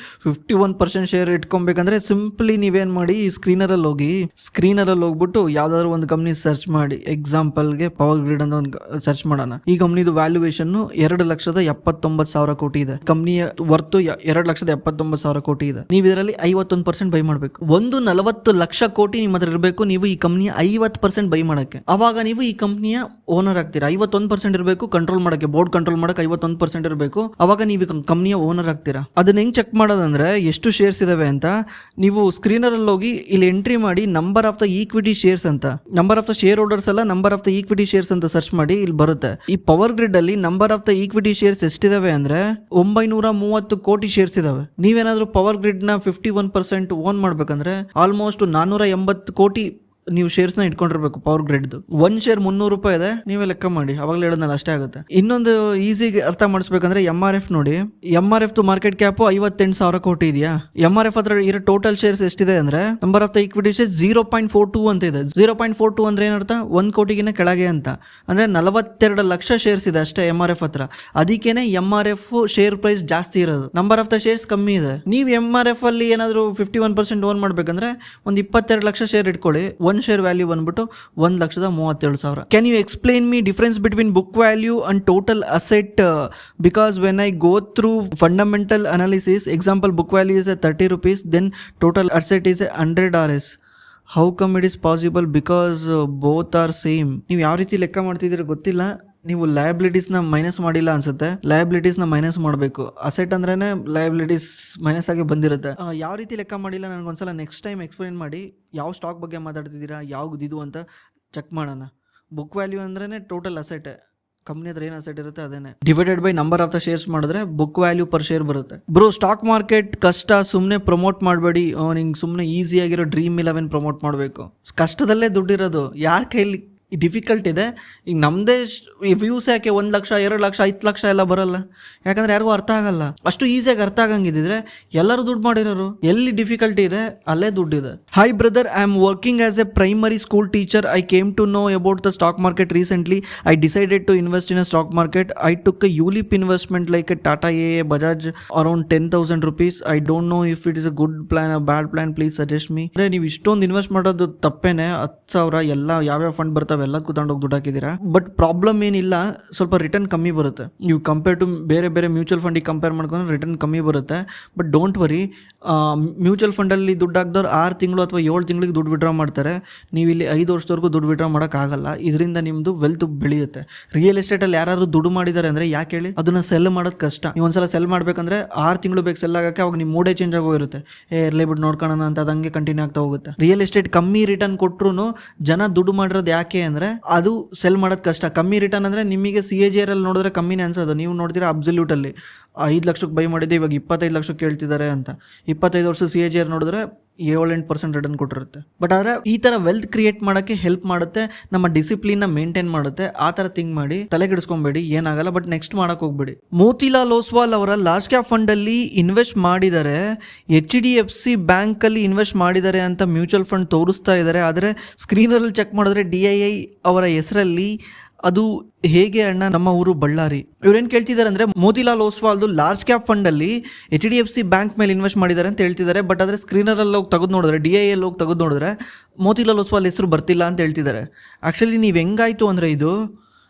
51% ಶೇರ್ ಇಟ್ಕೊಬೇಕಂದ್ರೆ ಸಿಂಪ್ಲಿ ನೀವೇನ್ ಮಾಡಿ, ಸ್ಕ್ರೀನರಲ್ಲಿ ಹೋಗ್ಬಿಟ್ಟು ಯಾವ್ದಾದ್ರು ಒಂದು ಕಂಪ್ನಿ ಸರ್ಚ್ ಮಾಡಿ. ಎಕ್ಸಾಂಪಲ್ಗೆ ಪವರ್ ಗ್ರಿಡ್ ಅಂತ ಒಂದು ಸರ್ಚ್ ಮಾಡೋಣ. ಈ ಕಂಪ್ನಿದು ವ್ಯಾಲ್ಯೂಯೇಷನ್ 2,79,000 ಕೋಟಿ ಇದೆ. ಕಂಪ್ನಿಯ ವರ್ತು 2,79,000 ಕೋಟಿ ಇದೆ. ನೀವು ಇದರಲ್ಲಿ 51% ಬೈ ಮಾಡಬೇಕು. 40 ಲಕ್ಷ ಕೋಟಿ ನಿಮ್ಮ ಹತ್ರ ಇರಬೇಕು. ನೀವು ಈ ಕಂಪ್ನಿಯ 50% ಬೈ ಮಾಡಕ್ಕೆ. ಅವಾಗ ನೀವು ಈ ಕಂಪ್ನಿಯ ಓನರ್ ಆಗ್ತೀರಾ. 51% ಇರಬೇಕು ಕಂಟ್ರೋಲ್ ಮಾಡಕ್ಕೆ, ಬೋರ್ಡ್ ಕಂಟ್ರೋಲ್ ಮಾಡಕ್ಕೆ 51% ಇರಬೇಕು. ಅವಾಗ ನೀವು ಕಂಪ್ನಿಯ ಓನರ್ ಆಗ್ತೀರಾ. ಅದನ್ನ ಹೆಂಗ್ ಚೆಕ್ ಮಾಡೋದಂದ್ರೆ, ಎಷ್ಟು ಶೇರ್ಸ್ ಇದಾವೆ ಅಂತ ನೀವು ಸ್ಕ್ರೀನರಲ್ಲಿ ಹೋಗಿ ಇಲ್ಲಿ ಎಂಟ್ರಿ ಮಾಡಿ, number of the equity shares ಅಂತ, number of the shareholders ಅಲ್ಲ, number of the equity shares ಅಂತ ಸರ್ಚ್ ಮಾಡಿ. ಇಲ್ಲಿ ಬರುತ್ತೆ. ಈ ಪವರ್ ಗ್ರಿಡ್ ಅಲ್ಲಿ number of the equity shares ಎಷ್ಟಿದಾವೆ ಅಂದ್ರೆ 930 ಕೋಟಿ ಶೇರ್ಸ್ ಇದಾವೆ. ನೀವೇನಾದ್ರೂ ಪವರ್ ಗ್ರಿಡ್ ನ 51% ಓನ್ ಮಾಡ್ಬೇಕಂದ್ರೆ ಆಲ್ಮೋಸ್ಟ್ 480 ಕೋಟಿ ನೀವು ಶೇರ್ಸ್ ನ ಇಟ್ಕೊಂಡಿರ್ಬೇಕು. ಪವರ್ ಗ್ರಿಡ್ ಒಂದ್ ಶೇರ್ 300 ರೂಪಾಯಿ ಇದೆ, ನೀವೇ ಲೆಕ್ಕ ಮಾಡಿ. ಅವಾಗಲೇ ಹೇಳೋದಲ್ಲ, ಅಷ್ಟೇ ಆಗುತ್ತೆ. ಇನ್ನೊಂದು ಈಸಿಗೆ ಅರ್ಥ ಮಾಡಿಸ್ಬೇಕಂದ್ರೆ MRF ನೋಡಿ. MRF ಮಾರ್ಕೆಟ್ ಕ್ಯಾಪ್ 58,000 ಕೋಟಿ ಇದೆಯಾ? MRF ಹತ್ರ ಇರೋ ಟೋಟಲ್ ಶೇರ್ಸ್ ಎಷ್ಟಿದೆ ಅಂದ್ರೆ, number of the equity shares 0.42 ಅಂತ ಇದೆ. 0.42 ಅಂದ್ರೆ ಏನರ್ಥ? 1 ಕೋಟಿಗಿನ ಕೆಳಗೆ ಅಂತ. ಅಂದ್ರೆ 42 ಲಕ್ಷ ಶೇರ್ಸ್ ಇದೆ ಅಷ್ಟೇ MRF ಹತ್ರ. ಅದಕ್ಕೇನೆ MRF ಶೇರ್ ಪ್ರೈಸ್ ಜಾಸ್ತಿ ಇರೋದು, ನಂಬರ್ ಆಫ್ ದ ಶೇರ್ಸ್ ಕಮ್ಮಿ ಇದೆ. ನೀವು MRF ಅಲ್ಲಿ ಏನಾದ್ರು 51% ಓನ್ ಮಾಡ್ಬೇಕಂದ್ರೆ ಒಂದು 22 ಲಕ್ಷ ಶೇರ್ ಇಟ್ಕೊಳ್ಳಿ. ಒಂದು ಶೇರ್ ವ್ಯಾಲ್ಯೂ ಬಂದ್ಬಿಟ್ಟು 1,37,000. Can you explain me difference between book value and total asset? Because when I go through fundamental analysis, example book value is 30 rupees, then total asset is 100 Rs. How come it is possible? Because both are same. ನೀವು ಯಾವ ರೀತಿ ಲೆಕ್ಕ ಮಾಡ್ತಿದ್ದೀರ ಗೊತ್ತಿಲ್ಲ. ನೀವು ಲಯಬಿಲಿಟೀಸ್ನ minus ಮಾಡಿಲ್ಲ ಅನ್ಸುತ್ತೆ. ಲಯಬಿಲಿಟೀಸ್ನ minus ಮಾಡಬೇಕು. Asset ಅಂದ್ರೇ ಲಯಬಿಲಿಟೀಸ್ ಮೈನಸ್ ಆಗಿ ಬಂದಿರುತ್ತೆ. ಯಾವ ರೀತಿ ಲೆಕ್ಕ ಮಾಡಿಲ್ಲ ನನಗೊಂದ್ಸಲ ನೆಕ್ಸ್ಟ್ ಟೈಮ್ ಎಕ್ಸ್ಪ್ಲೇನ್ ಮಾಡಿ. ಯಾವ ಸ್ಟಾಕ್ ಬಗ್ಗೆ ಮಾತಾಡ್ತಿದ್ದೀರಾ, ಯಾವ್ದು ಇದು ಅಂತ ಚೆಕ್ ಮಾಡೋಣ. ಬುಕ್ ವ್ಯಾಲ್ಯೂ ಅಂದ್ರೇ ಟೋಟಲ್ ಅಸೆಟ್. ಕಂಪ್ನಿ ಹತ್ರ ಏನು ಅಸೆಟ್ ಇರುತ್ತೆ ಅದೇನೆ divided by number of the shares ಮಾಡಿದ್ರೆ ಬುಕ್ ವ್ಯಾಲ್ಯೂ ಪರ್ ಶೇರ್ ಬರುತ್ತೆ. ಬ್ರೋ, ಸ್ಟಾಕ್ ಮಾರ್ಕೆಟ್ ಕಷ್ಟ, ಸುಮ್ಮನೆ ಪ್ರಮೋಟ್ ಮಾಡಬೇಡಿ. ನಿಂಗೆ ಸುಮ್ಮನೆ ಈಸಿಯಾಗಿರೋ Dream11 ಪ್ರಮೋಟ್ ಮಾಡಬೇಕು. ಕಷ್ಟದಲ್ಲೇ ದುಡ್ಡಿರೋದು. ಯಾರ ಕೈಲಿ ಡಿಫಿಕಲ್ಟ್ ಇದೆ? ಈಗ ನಮ್ಮದೇ ವ್ಯೂಸ್ ಯಾಕೆ 1 ಲಕ್ಷ 2 ಲಕ್ಷ 5 ಲಕ್ಷ ಎಲ್ಲ ಬರಲ್ಲ? ಯಾಕಂದ್ರೆ ಯಾರಿಗೂ ಅರ್ಥ ಆಗಲ್ಲ. ಅಷ್ಟು ಈಸಿಯಾಗಿ ಅರ್ಥ ಆಗಂಗಿದ್ರೆ ಎಲ್ಲರೂ ದುಡ್ಡು ಮಾಡಿರೋರು. ಎಲ್ಲಿ ಡಿಫಿಕಲ್ಟಿ ಇದೆ ಅಲ್ಲೇ ದುಡ್ಡಿದೆ. Hi brother, I am working as a primary school teacher. I came to know about the stock market recently. I decided to invest in a stock market. I took a ULIP investment like Tata AA, Bajaj around 10,000 rupees. I don't know if it is a good plan a bad plan. Please suggest me. ಅಂದರೆ ನೀವು ಇಷ್ಟೊಂದು invest ಮಾಡೋದು ತಪ್ಪೇನೆ. 10,000 ಎಲ್ಲ ಯಾವ್ಯಾವ fund ಬರ್ತಾವೆ ಎಲ್ಲ ತಗೊಂಡೋಗಿ ದುಡ್ಡು ಹಾಕಿದ್ದೀರಾ. ಬಟ್ ಪ್ರಾಬ್ಲಮ್ ಏನಿಲ್ಲ, ಸ್ವಲ್ಪ ರಿಟರ್ನ್ ಕಮ್ಮಿ ಬರುತ್ತೆ. ನೀವು ಕಂಪೇರ್ ಟು ಬೇರೆ ಮ್ಯೂಚುವಲ್ ಫಂಡಿಗೆ ಕಂಪೇರ್ ಮಾಡ್ಕೊಂಡ್ರೆ ರಿಟರ್ನ್ ಕಮ್ಮಿ ಬರುತ್ತೆ. ಬಟ್ ಡೋಂಟ್ ವರಿ, ಮ್ಯೂಚುವಲ್ ಫಂಡಲ್ಲಿ ದುಡ್ಡು ಹಾಕಿದವ್ರು 6 ತಿಂಗಳು ಅಥವಾ 7 ತಿಂಗಳಿಗೆ ದುಡ್ಡು ವಿಡ್ರಾ ಮಾಡ್ತಾರೆ. ನೀವು ಇಲ್ಲಿ 5 ವರ್ಷದವರೆಗೂ ದುಡ್ಡು ವಿಡ್ರಾ ಮಾಡೋಕ್ಕಾಗಲ್ಲ. ಇದರಿಂದ ನಿಮ್ಮದು ವೆಲ್ತ್ ಬೆಳೆಯುತ್ತೆ. ರಿಯಲ್ ಎಸ್ಟೇಟಲ್ಲಿ ಯಾರಾದ್ರು ದುಡ್ಡು ಮಾಡಿದ್ದಾರೆ ಅಂದರೆ ಯಾಕೆ ಹೇಳಿ, ಅದನ್ನು ಸೆಲ್ ಮಾಡೋದು ಕಷ್ಟ. ನೀವು ಒಂದ್ಸಲ ಸೆಲ್ ಮಾಡಬೇಕಂದ್ರೆ 6 ತಿಂಗಳು ಬೇಕು ಸೆಲ್ ಆಗೋಕ್ಕೆ. ಅವಾಗ ನಿಮ್ಮ ಮೂಡೇ ಚೇಂಜ್ ಆಗೋಗಿರುತ್ತೆ. ಇರಲಿ ಬಿಟ್ಟು ನೋಡ್ಕೊಳ್ಳೋಣ ಅಂತ ಅದಂಗೆ ಕಂಟಿನ್ಯೂ ಆಗ್ತಾ ಹೋಗುತ್ತೆ. ರಿಯಲ್ ಎಸ್ಟೇಟ್ ಕಮ್ಮಿ ರಿಟರ್ನ್ ಕೊಟ್ಟರು ಜನ ದುಡ್ಡು ಮಾಡಿರೋದು ಯಾಕೆ ಅಂದರೆ ಅದು ಸೆಲ್ ಮಾಡೋದು ಕಷ್ಟ. ಕಮ್ಮಿ ರಿಟರ್ನ್ ಅಂದರೆ ನಿಮಗೆ CAGR ಅಲ್ಲಿ ನೋಡಿದ್ರೆ ಕಮ್ಮಿನೇ ಅನ್ಸೋದು. ನೀವು ನೋಡ್ತೀರಾ ಅಬ್ಸಲ್ಯೂಟಲ್ಲಿ 5 ಲಕ್ಷಕ್ಕೆ ಬೈ ಮಾಡಿದ್ದೆ, ಇವಾಗ 25 ಲಕ್ಷಕ್ಕೆ ಕೇಳ್ತಿದ್ದಾರೆ ಅಂತ. 25 ವರ್ಷ CAGR ನೋಡಿದ್ರೆ 7-8% ರಿಟರ್ನ್ ಕೊಟ್ಟಿರುತ್ತೆ. ಬಟ್ ಆದರೆ ಈ ಥರ ವೆಲ್ತ್ ಕ್ರಿಯೇಟ್ ಮಾಡೋಕ್ಕೆ ಹೆಲ್ಪ್ ಮಾಡುತ್ತೆ. ನಮ್ಮ ಡಿಸಿಪ್ಲಿನ್ನ ಮೇಂಟೈನ್ ಮಾಡುತ್ತೆ. ಆ ಥರ ಥಿಂಕ್ ಮಾಡಿ ತಲೆ ಕೆಡಿಸ್ಕೊಬೇಡಿ, ಏನಾಗಲ್ಲ. ಬಟ್ ನೆಕ್ಸ್ಟ್ ಮಾಡೋಕೆ ಹೋಗ್ಬೇಡಿ. ಮೋತಿಲಾಲ್ ಓಸ್ವಾಲ್ ಅವರ ಲಾರ್ಜ್ ಕ್ಯಾಪ್ ಫಂಡಲ್ಲಿ ಇನ್ವೆಸ್ಟ್ ಮಾಡಿದ್ದಾರೆ, HDFC ಬ್ಯಾಂಕಲ್ಲಿ ಇನ್ವೆಸ್ಟ್ ಮಾಡಿದ್ದಾರೆ ಅಂತ ಮ್ಯೂಚುವಲ್ ಫಂಡ್ ತೋರಿಸ್ತಾ ಇದ್ದಾರೆ. ಆದರೆ ಸ್ಕ್ರೀನಲ್ಲಿ ಚೆಕ್ ಮಾಡಿದ್ರೆ DII ಅವರ ಹೆಸರಲ್ಲಿ ಅದು ಹೇಗೆ ಅಣ್ಣ, ನಮ್ಮ ಊರು ಬಳ್ಳಾರಿ. ಇವ್ರೇನು ಕೇಳ್ತಿದ್ದಾರೆ ಅಂದರೆ, ಮೋತಿಲಾಲ್ ಓಸ್ವಾಲ್ದು ಲಾರ್ಜ್ ಕ್ಯಾಪ್ ಫಂಡಲ್ಲಿ HDFC ಬ್ಯಾಂಕ್ ಮೇಲೆ ಇನ್ವೆಸ್ಟ್ ಮಾಡಿದ್ದಾರೆ ಅಂತ ಹೇಳ್ತಿದ್ದಾರೆ. ಬಟ್ ಆದರೆ ಸ್ಕ್ರೀನರಲ್ಲಿ ಹೋಗಿ ತೆಗೆದು ನೋಡಿದ್ರೆ, DII ಹೋಗಿ ತೆಗೆದು ನೋಡಿದ್ರೆ ಮೋತಿಲಾಲ್ ಓಸ್ವಾಲ್ ಹೆಸರು ಬರ್ತಿಲ್ಲ ಅಂತ ಹೇಳ್ತಿದ್ದಾರೆ. ಆ್ಯಕ್ಚುಲಿ ನೀವು ಹೆಂಗಾಯಿತು ಅಂದರೆ, ಇದು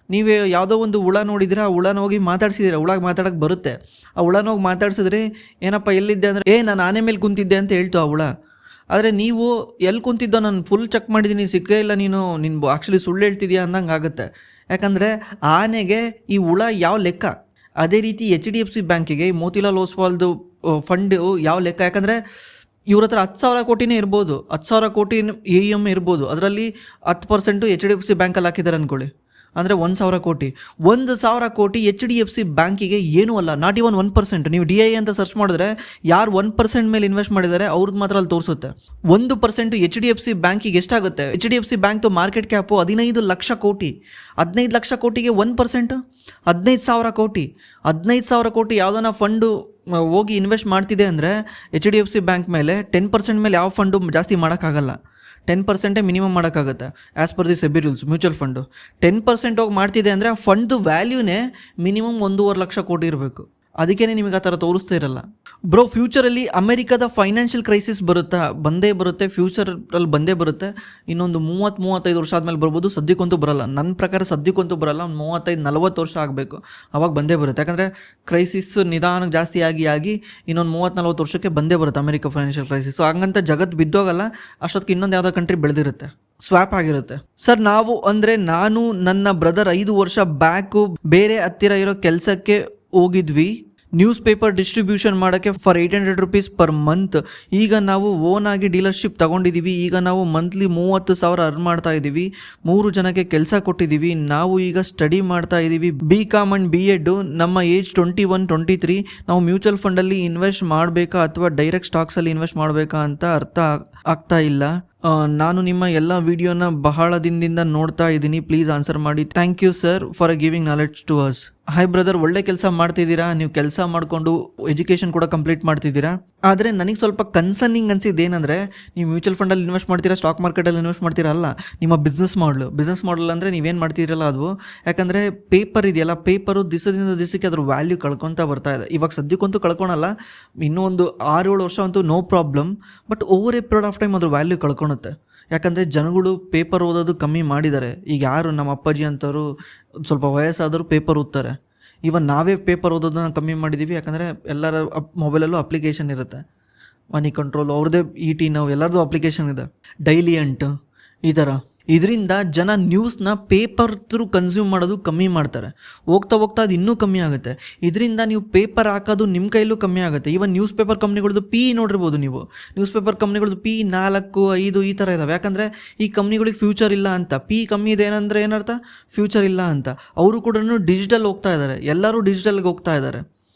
ನೀವು ಯಾವುದೋ ಒಂದು ಹುಳ ನೋಡಿದ್ರೆ ಆ ಹುಳನ ಹೋಗಿ ಮಾತಾಡ್ಸಿದ್ದೀರ. ಹುಳಾಗ ಮಾತಾಡೋಕ್ಕೆ ಬರುತ್ತೆ. ಆ ಹುಳನ ಹೋಗಿ ಮಾತಾಡ್ಸಿದ್ರೆ ಏನಪ್ಪ ಎಲ್ಲಿದ್ದೆ ಅಂದರೆ, ನಾನು ಆನೆ ಮೇಲೆ ಕುಂತಿದ್ದೆ ಅಂತ ಹೇಳ್ತು ಆ ಹುಳ. ಆದರೆ ನೀವು ಎಲ್ಲಿ ಕುಂತಿದ್ದೋ, ನಾನು ಫುಲ್ ಚೆಕ್ ಮಾಡಿದ್ದೀನಿ, ಸಿಕ್ಕೇ ಇಲ್ಲ, ನೀನು ಆ್ಯಕ್ಚುಲಿ ಸುಳ್ಳು ಹೇಳ್ತಿದ್ಯಾ ಅಂದಂಗೆ ಆಗುತ್ತೆ. ಯಾಕಂದರೆ ಆನೆಗೆ ಈ ಹುಳ ಯಾವ ಲೆಕ್ಕ, ಅದೇ ರೀತಿ HDFC ಬ್ಯಾಂಕಿಗೆ ಈ ಮೋತಿಲಾಲ್ ಓಸ್ವಾಲ್ದು ಫಂಡು ಯಾವ ಲೆಕ್ಕ. ಯಾಕಂದರೆ ಇವ್ರ ಹತ್ರ 10,000 ಕೋಟಿನೇ ಇರ್ಬೋದು, 10,000 ಕೋಟಿ AUM ಇರ್ಬೋದು. ಅದರಲ್ಲಿ 10% HDFC ಬ್ಯಾಂಕಲ್ಲಿ ಹಾಕಿದ್ದಾರೆ ಅಂದ್ಕೊಳ್ಳಿ, ಅಂದರೆ 1,000 ಕೋಟಿ. 1,000 ಕೋಟಿ HDFC ಬ್ಯಾಂಕಿಗೆ ಏನೂ ಅಲ್ಲ, ನಾಟ್ ಇವನ್ 1%. ನೀವು DII ಅಂತ ಸರ್ಚ್ ಮಾಡಿದ್ರೆ ಯಾರು 1% ಮೇಲೆ ಇನ್ವೆಸ್ಟ್ ಮಾಡಿದ್ದಾರೆ ಅವ್ರಿಗೆ ಮಾತ್ರ ಅಲ್ಲಿ ತೋರಿಸುತ್ತೆ. 1% HDFC ಬ್ಯಾಂಕಿಗೆ ಎಷ್ಟಾಗುತ್ತೆ? HDFC ಬ್ಯಾಂಕ್ದು ಮಾರ್ಕೆಟ್ ಕ್ಯಾಪು 15 ಲಕ್ಷ ಕೋಟಿ. 15 ಲಕ್ಷ ಕೋಟಿಗೆ 1% 15,000 ಕೋಟಿ. 15,000 ಕೋಟಿ ಯಾವುದನ್ನ ಫಂಡು ಹೋಗಿ ಇನ್ವೆಸ್ಟ್ ಮಾಡ್ತಿದೆ ಅಂದರೆ HDFC ಬ್ಯಾಂಕ್ ಮೇಲೆ 10% ಮೇಲೆ ಯಾವ ಫಂಡು ಜಾಸ್ತಿ ಮಾಡೋಕ್ಕಾಗಲ್ಲ. 10% ಮಿನಿಮಮ್ ಮಾಡೋಕ್ಕಾಗುತ್ತೆ as per the SEBI rules. Mutual fund 10% ಹೋಗಿ ಮಾಡ್ತಿದೆ ಅಂದರೆ ಆ ಫಂಡು ವ್ಯಾಲ್ಯೂನೇ ಮಿನಿಮಮ್ 1.5 ಲಕ್ಷ ಕೋಟಿ ಇರಬೇಕು. ಅದಕ್ಕೇ ನಿಮಗೆ ಆ ಥರ ತೋರಿಸ್ತಾ ಇರಲ್ಲ. ಬ್ರೋ, ಫ್ಯೂಚರಲ್ಲಿ ಅಮೆರಿಕದ ಫೈನಾನ್ಷಿಯಲ್ ಕ್ರೈಸಿಸ್ ಬಂದೇ ಬರುತ್ತೆ. ಫ್ಯೂಚರಲ್ಲಿ ಬಂದೇ ಬರುತ್ತೆ. ಇನ್ನೊಂದು 30-35 ವರ್ಷ ಆದಮೇಲೆ ಬರ್ಬೋದು. ಸದ್ಯಕ್ಕಂತೂ ಬರಲ್ಲ. ನನ್ನ ಪ್ರಕಾರ ಸದ್ಯಕ್ಕಂತೂ ಬರಲ್ಲ. ಒಂದು 35-40 ವರ್ಷ ಆಗಬೇಕು, ಆವಾಗ ಬಂದೇ ಬರುತ್ತೆ. ಯಾಕಂದರೆ ಕ್ರೈಸಿಸ್ ನಿಧಾನಕ್ಕೆ ಜಾಸ್ತಿ ಆಗಿ ಇನ್ನೊಂದು 30-40 ವರ್ಷಕ್ಕೆ ಬಂದೇ ಬರುತ್ತೆ ಅಮೆರಿಕ ಫೈನಾನ್ಷಿಯಲ್ ಕ್ರೈಸಿಸ್. ಹಂಗಂತ ಜಗತ್ತು ಬಿದ್ದೋಗಲ್ಲ. ಅಷ್ಟೊತ್ತಿಗೆ ಇನ್ನೊಂದು ಯಾವುದೋ ಕಂಟ್ರಿ ಬೆಳೆದಿರುತ್ತೆ, ಸ್ವ್ಯಾಪ್ ಆಗಿರುತ್ತೆ. ಸರ್, ನಾವು ಅಂದರೆ ನಾನು ನನ್ನ ಬ್ರದರ್ 5 ವರ್ಷ ಬ್ಯಾಕು ಬೇರೆ ಹತ್ತಿರ ಇರೋ ಕೆಲಸಕ್ಕೆ ಹೋಗಿದ್ವಿ, ನ್ಯೂಸ್ ಪೇಪರ್ ಡಿಸ್ಟ್ರಿಬ್ಯೂಷನ್ ಮಾಡೋಕ್ಕೆ ಫಾರ್ 800 rupees ಪರ್ ಮಂತ್. ಈಗ ನಾವು ಓನ್ ಆಗಿ ಡೀಲರ್ಶಿಪ್ ತೊಗೊಂಡಿದ್ದೀವಿ. ಈಗ ನಾವು ಮಂತ್ಲಿ 30,000 ಅರ್ನ್ ಮಾಡ್ತಾ ಇದ್ದೀವಿ. 3 ಜನಕ್ಕೆ ಕೆಲಸ ಕೊಟ್ಟಿದ್ದೀವಿ. ನಾವು ಈಗ ಸ್ಟಡಿ ಮಾಡ್ತಾ ಇದ್ದೀವಿ, BCom ಆ್ಯಂಡ್ B.Ed. ನಮ್ಮ ಏಜ್ 21-23. ನಾವು ಮ್ಯೂಚುವಲ್ ಫಂಡಲ್ಲಿ ಇನ್ವೆಸ್ಟ್ ಮಾಡಬೇಕಾ ಅಥವಾ ಡೈರೆಕ್ಟ್ ಸ್ಟಾಕ್ಸಲ್ಲಿ ಇನ್ವೆಸ್ಟ್ ಮಾಡಬೇಕಾ ಅಂತ ಅರ್ಥ ಆಗ್ತಾ ಇಲ್ಲ. ನಾನು ನಿಮ್ಮ ಎಲ್ಲ ವಿಡಿಯೋನ ಬಹಳ ದಿನದಿಂದ ನೋಡ್ತಾ ಇದ್ದೀನಿ. ಪ್ಲೀಸ್ ಆನ್ಸರ್ ಮಾಡಿ. Thank you sir for giving knowledge to us. Hi brother, ಒಳ್ಳೆ ಕೆಲಸ ಮಾಡ್ತಿದ್ದೀರಾ. ನೀವು ಕೆಲಸ ಮಾಡಿಕೊಂಡು ಎಜುಕೇಷನ್ ಕೂಡ ಕಂಪ್ಲೀಟ್ ಮಾಡ್ತಿದ್ದೀರಾ. ಆದರೆ ನನಗೆ ಸ್ವಲ್ಪ ಕನ್ಸರ್ನಿಂಗ್ ಅನಿಸಿದ್ದು ಏನಂದರೆ, ನೀವು ಮ್ಯೂಚುವಲ್ ಫಂಡಲ್ಲಿ ಇನ್ವೆಸ್ಟ್ ಮಾಡ್ತೀರಾ, ಸ್ಟಾಕ್ ಮಾರ್ಕೆಟಲ್ಲಿ ಇನ್ವೆಸ್ಟ್ ಮಾಡ್ತೀರಾ ಅಲ್ಲ, ನಿಮ್ಮ ಬಿಸ್ನೆಸ್ ಮಾಡಲ್ ಅಂದರೆ ನೀವೇನು ಮಾಡ್ತಿರಲ್ಲ ಅದು. ಯಾಕಂದರೆ ಪೇಪರ್ ಇದೆಯಲ್ಲ, ಪೇಪರು ದಿವಸದಿಂದ ದಿವಸಕ್ಕೆ ಅದ್ರ ವ್ಯಾಲ್ಯೂ ಕಳ್ಕೊತಾ ಬರ್ತಾ ಇದೆ. ಇವಾಗ ಸದ್ಯಕ್ಕಂತೂ ಕಳ್ಕೊಳಲ್ಲ, ಇನ್ನೂ ಒಂದು 6-7 ವರ್ಷ ಅಂತೂ no problem. But over a period of time ಅದ್ರ ವ್ಯಾಲ್ಯೂ ಕಳ್ಕೊಳುತ್ತೆ. ಯಾಕಂದರೆ ಜನಗಳು ಪೇಪರ್ ಓದೋದು ಕಮ್ಮಿ ಮಾಡಿದ್ದಾರೆ. ಈಗ ಯಾರು ನಮ್ಮ ಅಪ್ಪಾಜಿ ಅಂಥವ್ರು ಸ್ವಲ್ಪ ವಯಸ್ಸಾದರೂ ಪೇಪರ್ ಓದ್ತಾರೆ. ಈವನ್ ನಾವೇ ಪೇಪರ್ ಓದೋದನ್ನ ಕಮ್ಮಿ ಮಾಡಿದ್ದೀವಿ. ಯಾಕಂದರೆ ಎಲ್ಲರ ಮೊಬೈಲಲ್ಲೂ ಅಪ್ಲಿಕೇಶನ್ ಇರುತ್ತೆ. ಮನಿ ಕಂಟ್ರೋಲ್ ಅವ್ರದ್ದೇ ET ನಾವು ಎಲ್ಲರದ್ದು ಅಪ್ಲಿಕೇಶನ್ ಇದೆ. ಡೈಲಿ ಅಂಟ್ ಈ ಥರ. ಇದರಿಂದ ಜನ ನ್ಯೂಸ್ನ ಪೇಪರ್ ಥ್ರೂ ಕನ್ಸ್ಯೂಮ್ ಮಾಡೋದು ಕಮ್ಮಿ ಮಾಡ್ತಾರೆ. ಹೋಗ್ತಾ ಹೋಗ್ತಾ ಅದು ಇನ್ನೂ ಕಮ್ಮಿ ಆಗುತ್ತೆ. ಇದರಿಂದ ನೀವು ಪೇಪರ್ ಹಾಕೋದು ನಿಮ್ಮ ಕೈಲೂ ಕಮ್ಮಿ ಆಗುತ್ತೆ. ಈವನ್ ನ್ಯೂಸ್ ಪೇಪರ್ ಕಂಪ್ನಿಗಳದ್ದು ನೋಡಿರ್ಬೋದು ನೀವು. ನ್ಯೂಸ್ ಪೇಪರ್ ಕಂಪ್ನಿಗಳದ್ದು P4, 5 ಈ ಥರ ಇದ್ದಾವೆ. ಯಾಕಂದರೆ ಈ ಕಂಪ್ನಿಗಳಿಗೆ ಫ್ಯೂಚರ್ ಇಲ್ಲ ಅಂತ. ಕಮ್ಮಿ ಇದೆ ಏನಂದರೆ ಏನರ್ಥ? ಫ್ಯೂಚರ್ ಇಲ್ಲ ಅಂತ. ಅವರು ಕೂಡ ಡಿಜಿಟಲ್ ಹೋಗ್ತಾ ಇದ್ದಾರೆ. ಎಲ್ಲರೂ ಡಿಜಿಟಲ್ಗೆ ಹೋಗ್ತಾ ಇದ್ದಾರೆ.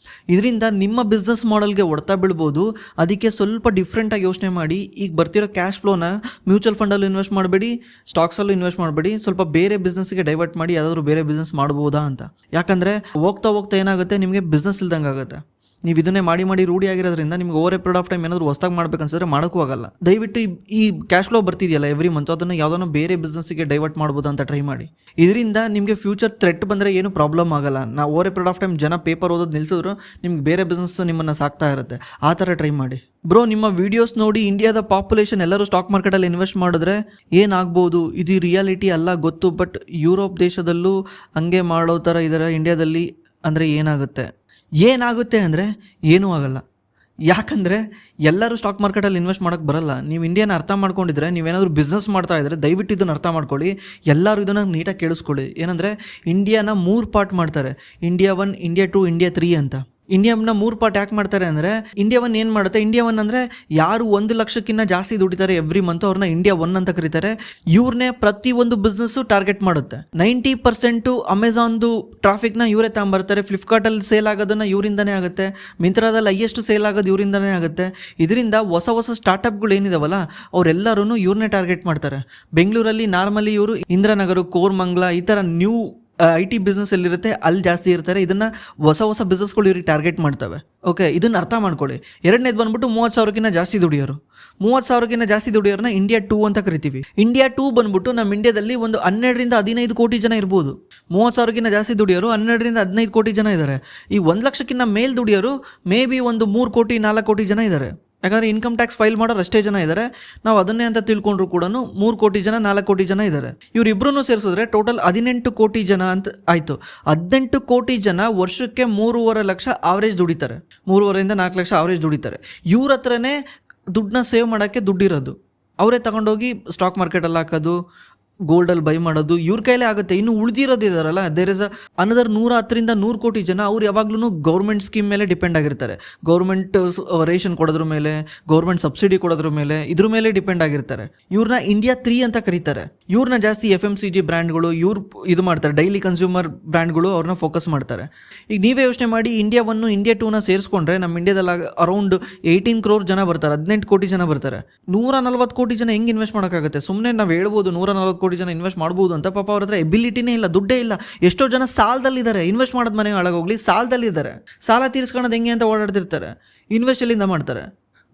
ಇದರಿಂದ ನಿಮ್ಮ ಬಿಸ್ನೆಸ್ ಮಾಡೆಲ್ಗೆ ಹೊಡ್ತಾ ಬೀಳ್ಬೋದು. ಅದಕ್ಕೆ ಸ್ವಲ್ಪ ಡಿಫ್ರೆಂಟಾಗಿ ಯೋಚನೆ ಮಾಡಿ. ಈಗ ಬರ್ತಿರೋ ಕ್ಯಾಶ್ ಫ್ಲೋನ ಮ್ಯೂಚುವಲ್ ಫಂಡಲ್ಲೂ ಇನ್ವೆಸ್ಟ್ ಮಾಡಬೇಡಿ, ಸ್ಟಾಕ್ಸಲ್ಲೂ ಇನ್ವೆಸ್ಟ್ ಮಾಡಬೇಡಿ. ಸ್ವಲ್ಪ ಬೇರೆ ಬಿಸ್ನೆಸ್ಗೆ ಡೈವರ್ಟ್ ಮಾಡಿ ಯಾವುದಾದ್ರೂ ಬೇರೆ ಬಿಸ್ನೆಸ್ ಮಾಡ್ಬೋದಾ ಅಂತ. ಯಾಕಂದರೆ ಹೋಗ್ತಾ ಹೋಗ್ತಾ ಏನಾಗುತ್ತೆ, ನಿಮಗೆ ಬಿಸ್ನೆಸ್ ಇಲ್ದಂಗೆ ಆಗುತ್ತೆ. ನೀವು ಇದನ್ನೇ ಮಾಡಿ ರೂಢಿ ಆಗಿರೋದ್ರಿಂದ ನಿಮ್ಗೆ over a period of time ಏನಾದರೂ ಹೊಸ್ದಾಗಿ ಮಾಡ್ಬೇಕನ್ಸಿದ್ರೆ ಮಾಡೋಕ್ಕೂ ಆಗಲ್ಲ. ದಯವಿಟ್ಟು ಈ ಕ್ಯಾಶ್ ಫ್ಲೋ ಬರ್ತಿದೆಯಲ್ಲ ಎವ್ರಿ ಮಂತ್, ಅದನ್ನು ಯಾವುದೋ ಬೇರೆ ಬಿಸ್ನೆಸ್ಸಿಗೆ ಡೈವರ್ಟ್ ಮಾಡ್ಬೋದು ಅಂತ ಟ್ರೈ ಮಾಡಿ. ಇದರಿಂದ ನಿಮಗೆ ಫ್ಯೂಚರ್ ಥ್ರೆಟ್ ಬಂದರೆ ಏನು ಪ್ರಾಬ್ಲಮ್ ಆಗಲ್ಲ. ನಾವು over a period of time ಜನ ಪೇಪರ್ ಓದೋದು ನಿಲ್ಲಿಸಿದ್ರು ನಿಮ್ಗೆ ಬೇರೆ ಬಿಸ್ನೆಸ್ ನಿಮ್ಮನ್ನು ಸಾಕ್ತಾ ಇರುತ್ತೆ. ಆ ಥರ ಟ್ರೈ ಮಾಡಿ. ಬ್ರೋ, ನಿಮ್ಮ ವೀಡಿಯೋಸ್ ನೋಡಿ ಇಂಡಿಯಾದ ಪಾಪ್ಯುಲೇಷನ್ ಎಲ್ಲರೂ ಸ್ಟಾಕ್ ಮಾರ್ಕೆಟಲ್ಲಿ ಇನ್ವೆಸ್ಟ್ ಮಾಡಿದ್ರೆ ಏನಾಗ್ಬೋದು? ಇದು ರಿಯಾಲಿಟಿ ಅಲ್ಲ ಗೊತ್ತು, ಬಟ್ ಯುರೋಪ್ ದೇಶದಲ್ಲೂ ಹಂಗೆ ಮಾಡೋ ಥರ ಇದ್ದಾರೆ. ಇಂಡಿಯಾದಲ್ಲಿ ಅಂದರೆ ಏನಾಗುತ್ತೆ ಅಂದರೆ ಏನೂ ಆಗಲ್ಲ. ಯಾಕಂದರೆ ಎಲ್ಲರೂ ಸ್ಟಾಕ್ ಮಾರ್ಕೆಟಲ್ಲಿ ಇನ್ವೆಸ್ಟ್ ಮಾಡೋಕ್ಕೆ ಬರಲ್ಲ. ನೀವು ಇಂಡಿಯಾನ ಅರ್ಥ ಮಾಡ್ಕೊಂಡಿದ್ರೆ, ನೀವೇನಾದರೂ ಬಿಸ್ನೆಸ್ ಮಾಡ್ತಾ ಇದ್ದರೆ ದಯವಿಟ್ಟು ಇದನ್ನು ಅರ್ಥ ಮಾಡ್ಕೊಳ್ಳಿ. ಎಲ್ಲರೂ ಇದನ್ನು ನೀಟಾಗಿ ಕೇಳಿಸ್ಕೊಳ್ಳಿ. ಏನಂದರೆ ಇಂಡಿಯಾನ 3 ಪಾರ್ಟ್ ಮಾಡ್ತಾರೆ. ಇಂಡಿಯಾ 1, ಇಂಡಿಯಾ 2, ಇಂಡಿಯಾ 3 ಅಂತ. ಇಂಡಿಯಾನ 3 ಪಾರ್ಟ್ ಯಾಕೆ ಮಾಡ್ತಾರೆ ಅಂದರೆ, ಇಂಡಿಯಾ 1 ಏನು ಮಾಡುತ್ತೆ? ಇಂಡಿಯಾ 1 ಅಂದರೆ ಯಾರು 1 ಲಕ್ಷಕ್ಕಿಂತ ಜಾಸ್ತಿ ದುಡಿತಾರೆ ಎವ್ರಿ ಮಂತ್ ಅವ್ರನ್ನ ಇಂಡಿಯಾ 1 ಅಂತ ಕರೀತಾರೆ. ಇವ್ರನ್ನೇ ಪ್ರತಿಯೊಂದು ಬಿಸ್ನೆಸ್ಸು ಟಾರ್ಗೆಟ್ ಮಾಡುತ್ತೆ. 90% ಅಮೆಝಾನ್ದು ಟ್ರಾಫಿಕ್ನ ಇವರೇ ತಗೊಂಬರ್ತಾರೆ. ಫ್ಲಿಪ್ಕಾರ್ಟಲ್ಲಿ ಸೇಲ್ ಆಗೋದನ್ನು ಇವರಿಂದನೇ ಆಗುತ್ತೆ. ಮಿಂತ್ರಾದಲ್ಲಿ ಹೈಯೆಸ್ಟ್ ಸೇಲ್ ಆಗೋದು ಇವರಿಂದನೇ ಆಗುತ್ತೆ. ಇದರಿಂದ ಹೊಸ ಸ್ಟಾರ್ಟಪ್ಗಳು ಏನಿದಾವಲ್ಲ ಅವರೆಲ್ಲರೂ ಇವ್ರನ್ನೇ ಟಾರ್ಗೆಟ್ ಮಾಡ್ತಾರೆ. ಬೆಂಗಳೂರಲ್ಲಿ ನಾರ್ಮಲಿ ಇವರು ಇಂದ್ರನಗರ, ಕೋರ್ಮಂಗ್ಲ ಈ ಥರ ನ್ಯೂ IT ಬಿಸ್ನೆಸ್ ಎಲ್ಲಿರುತ್ತೆ ಅಲ್ಲಿ ಜಾಸ್ತಿ ಇರ್ತಾರೆ. ಇದನ್ನು ಹೊಸ ಬಿಸ್ನೆಸ್ಗಳು ಇವ್ರಿಗೆ ಟಾರ್ಗೆಟ್ ಮಾಡ್ತವೆ. ಓಕೆ, ಇದನ್ನು ಅರ್ಥ ಮಾಡ್ಕೊಳ್ಳಿ. ಎರಡನೇದು ಬಂದ್ಬಿಟ್ಟು 30,000ಕ್ಕಿಂತ ಜಾಸ್ತಿ ದುಡಿಯೋರು. 30,000ಕ್ಕಿಂತ ಜಾಸ್ತಿ ದುಡಿಯೋರನ್ನ ಇಂಡಿಯಾ 2 ಅಂತ ಕರಿತೀವಿ. ಇಂಡಿಯಾ 2 ಬಂದ್ಬಿಟ್ಟು ನಮ್ಮ ಇಂಡಿಯಾದಲ್ಲಿ ಒಂದು 12ರಿಂದ 15 ಕೋಟಿ ಜನ ಇರ್ಬೋದು. 30,000ಕ್ಕಿಂತ ಜಾಸ್ತಿ ದುಡಿಯೋರು 12ರಿಂದ 15 ಕೋಟಿ ಜನ ಇದ್ದಾರೆ. ಈ 1 ಲಕ್ಷಕ್ಕಿಂತ ಮೇಲ್ ದುಡಿಯೋರು ಮೇ ಬಿ ಒಂದು 3 ಕೋಟಿ 4 ಕೋಟಿ ಜನ ಇದ್ದಾರೆ. ಯಾಕಂದರೆ ಇನ್ಕಮ್ ಟ್ಯಾಕ್ಸ್ ಫೈಲ್ ಮಾಡೋರು ಅಷ್ಟೇ ಜನ ಇದ್ದಾರೆ. ನಾವು ಅದನ್ನೇ ಅಂತ ತಿಳ್ಕೊಂಡ್ರು ಕೂಡ 3 ಕೋಟಿ ಜನ 4 ಕೋಟಿ ಜನ ಇದ್ದಾರೆ. ಇವರಿಬ್ಬರೂ ಸೇರಿಸಿದ್ರೆ ಟೋಟಲ್ 18 ಕೋಟಿ ಜನ ಅಂತ ಆಯಿತು. 18 ಕೋಟಿ ಜನ ವರ್ಷಕ್ಕೆ 3.5 ಲಕ್ಷ ಆವ್ರೇಜ್ ದುಡಿತಾರೆ. 3.5ರಿಂದ 4 ಲಕ್ಷ ಆವ್ರೇಜ್ ದುಡಿತಾರೆ. ಇವ್ರ ಹತ್ರನೇ ದುಡ್ಡನ್ನ ಸೇವ್ ಮಾಡೋಕ್ಕೆ ದುಡ್ಡಿರೋದು. ಅವರೇ ತಗೊಂಡೋಗಿ ಸ್ಟಾಕ್ ಮಾರ್ಕೆಟಲ್ಲಿ ಹಾಕೋದು, ಗೋಲ್ಡಲ್ಲಿ ಬೈ ಮಾಡೋದು ಇವ್ರ ಕೈಲೇ ಆಗುತ್ತೆ. ಇನ್ನು ಉಳಿದಿರೋದಿದಾರಲ್ಲ, ದೇರ್ ಇಸ್ ಅನದರ್ 110ರಿಂದ 100 ಕೋಟಿ ಜನ ಅವ್ರು ಯಾವಾಗ್ಲೂ ಗೌರ್ಮೆಂಟ್ ಸ್ಕೀಮ್ ಮೇಲೆ ಡಿಪೆಂಡ್ ಆಗಿರ್ತಾರೆ. ಗೌರ್ಮೆಂಟ್ ರೇಷನ್ ಕೊಡೋದ್ರ ಮೇಲೆ, ಗೌರ್ಮೆಂಟ್ ಸಬ್ಸಿಡಿ ಕೊಡೋದ್ರ ಮೇಲೆ, ಇದ್ರ ಮೇಲೆ ಡಿಪೆಂಡ್ ಆಗಿರ್ತಾರೆ. ಇವ್ರನ್ನ ಇಂಡಿಯಾ 3 ಅಂತ ಕರೀತಾರೆ. ಇವ್ರನ್ನ ಜಾಸ್ತಿ FMCG ಬ್ರ್ಯಾಂಡ್ಗಳು ಇವ್ರು ಇದು ಮಾಡ್ತಾರೆ. ಡೈಲಿ ಕನ್ಸ್ಯೂಮರ್ ಬ್ರ್ಯಾಂಡ್ಗಳು ಅವ್ರನ್ನ ಫೋಕಸ್ ಮಾಡ್ತಾರೆ. ಈಗ ನೀವೇ ಯೋಚನೆ ಮಾಡಿ, ಇಂಡಿಯಾ 1 ಇಂಡಿಯಾ 2ನ ಸೇರಿಸ್ಕೊಂಡ್ರೆ ನಮ್ಮ ಇಂಡಿಯಾದಲ್ಲಿ ಅರೌಂಡ್ 18 ಕ್ರೋರ್ ಜನ ಬರ್ತಾರೆ. 18 ಕೋಟಿ ಜನ ಬರ್ತಾರೆ. 140 ಕೋಟಿ ಜನ ಹೆಂಗೆ ಇನ್ವೆಸ್ಟ್ ಮಾಡೋಕ್ಕಾಗುತ್ತೆ? ಸುಮ್ಮನೆ ನಾವು ಹೇಳ್ಬೋದು 140 ಕೋಟಿ ಜನ ಇನ್ವೆಸ್ಟ್ ಮಾಡ್ಬೋದು ಅಂತ. ಪಾಪ ಅವ್ರ ಹತ್ರ ಎಬಿಲಿಟಿನೇ ಇಲ್ಲ, ದುಡ್ಡೇ ಇಲ್ಲ. ಎಷ್ಟೋ ಜನ ಸಾಲದಲ್ಲಿದ್ದಾರೆ. ಇನ್ವೆಸ್ಟ್ ಮಾಡೋದು ಮನೆ ಹಾಳಾಗೋಗ್ಲಿ, ಸಾಲದಲ್ಲಿದ್ದಾರೆ. ಸಾಲ ತೀರಿಸ್ಕೊಳ್ಳೋದು ಹೆಂಗೆ ಅಂತ ಓಡಾಡ್ತಿರ್ತಾರೆ. ಇನ್ವೆಸ್ಟ್ ಎಲ್ಲಿಂದ ಮಾಡ್ತಾರೆ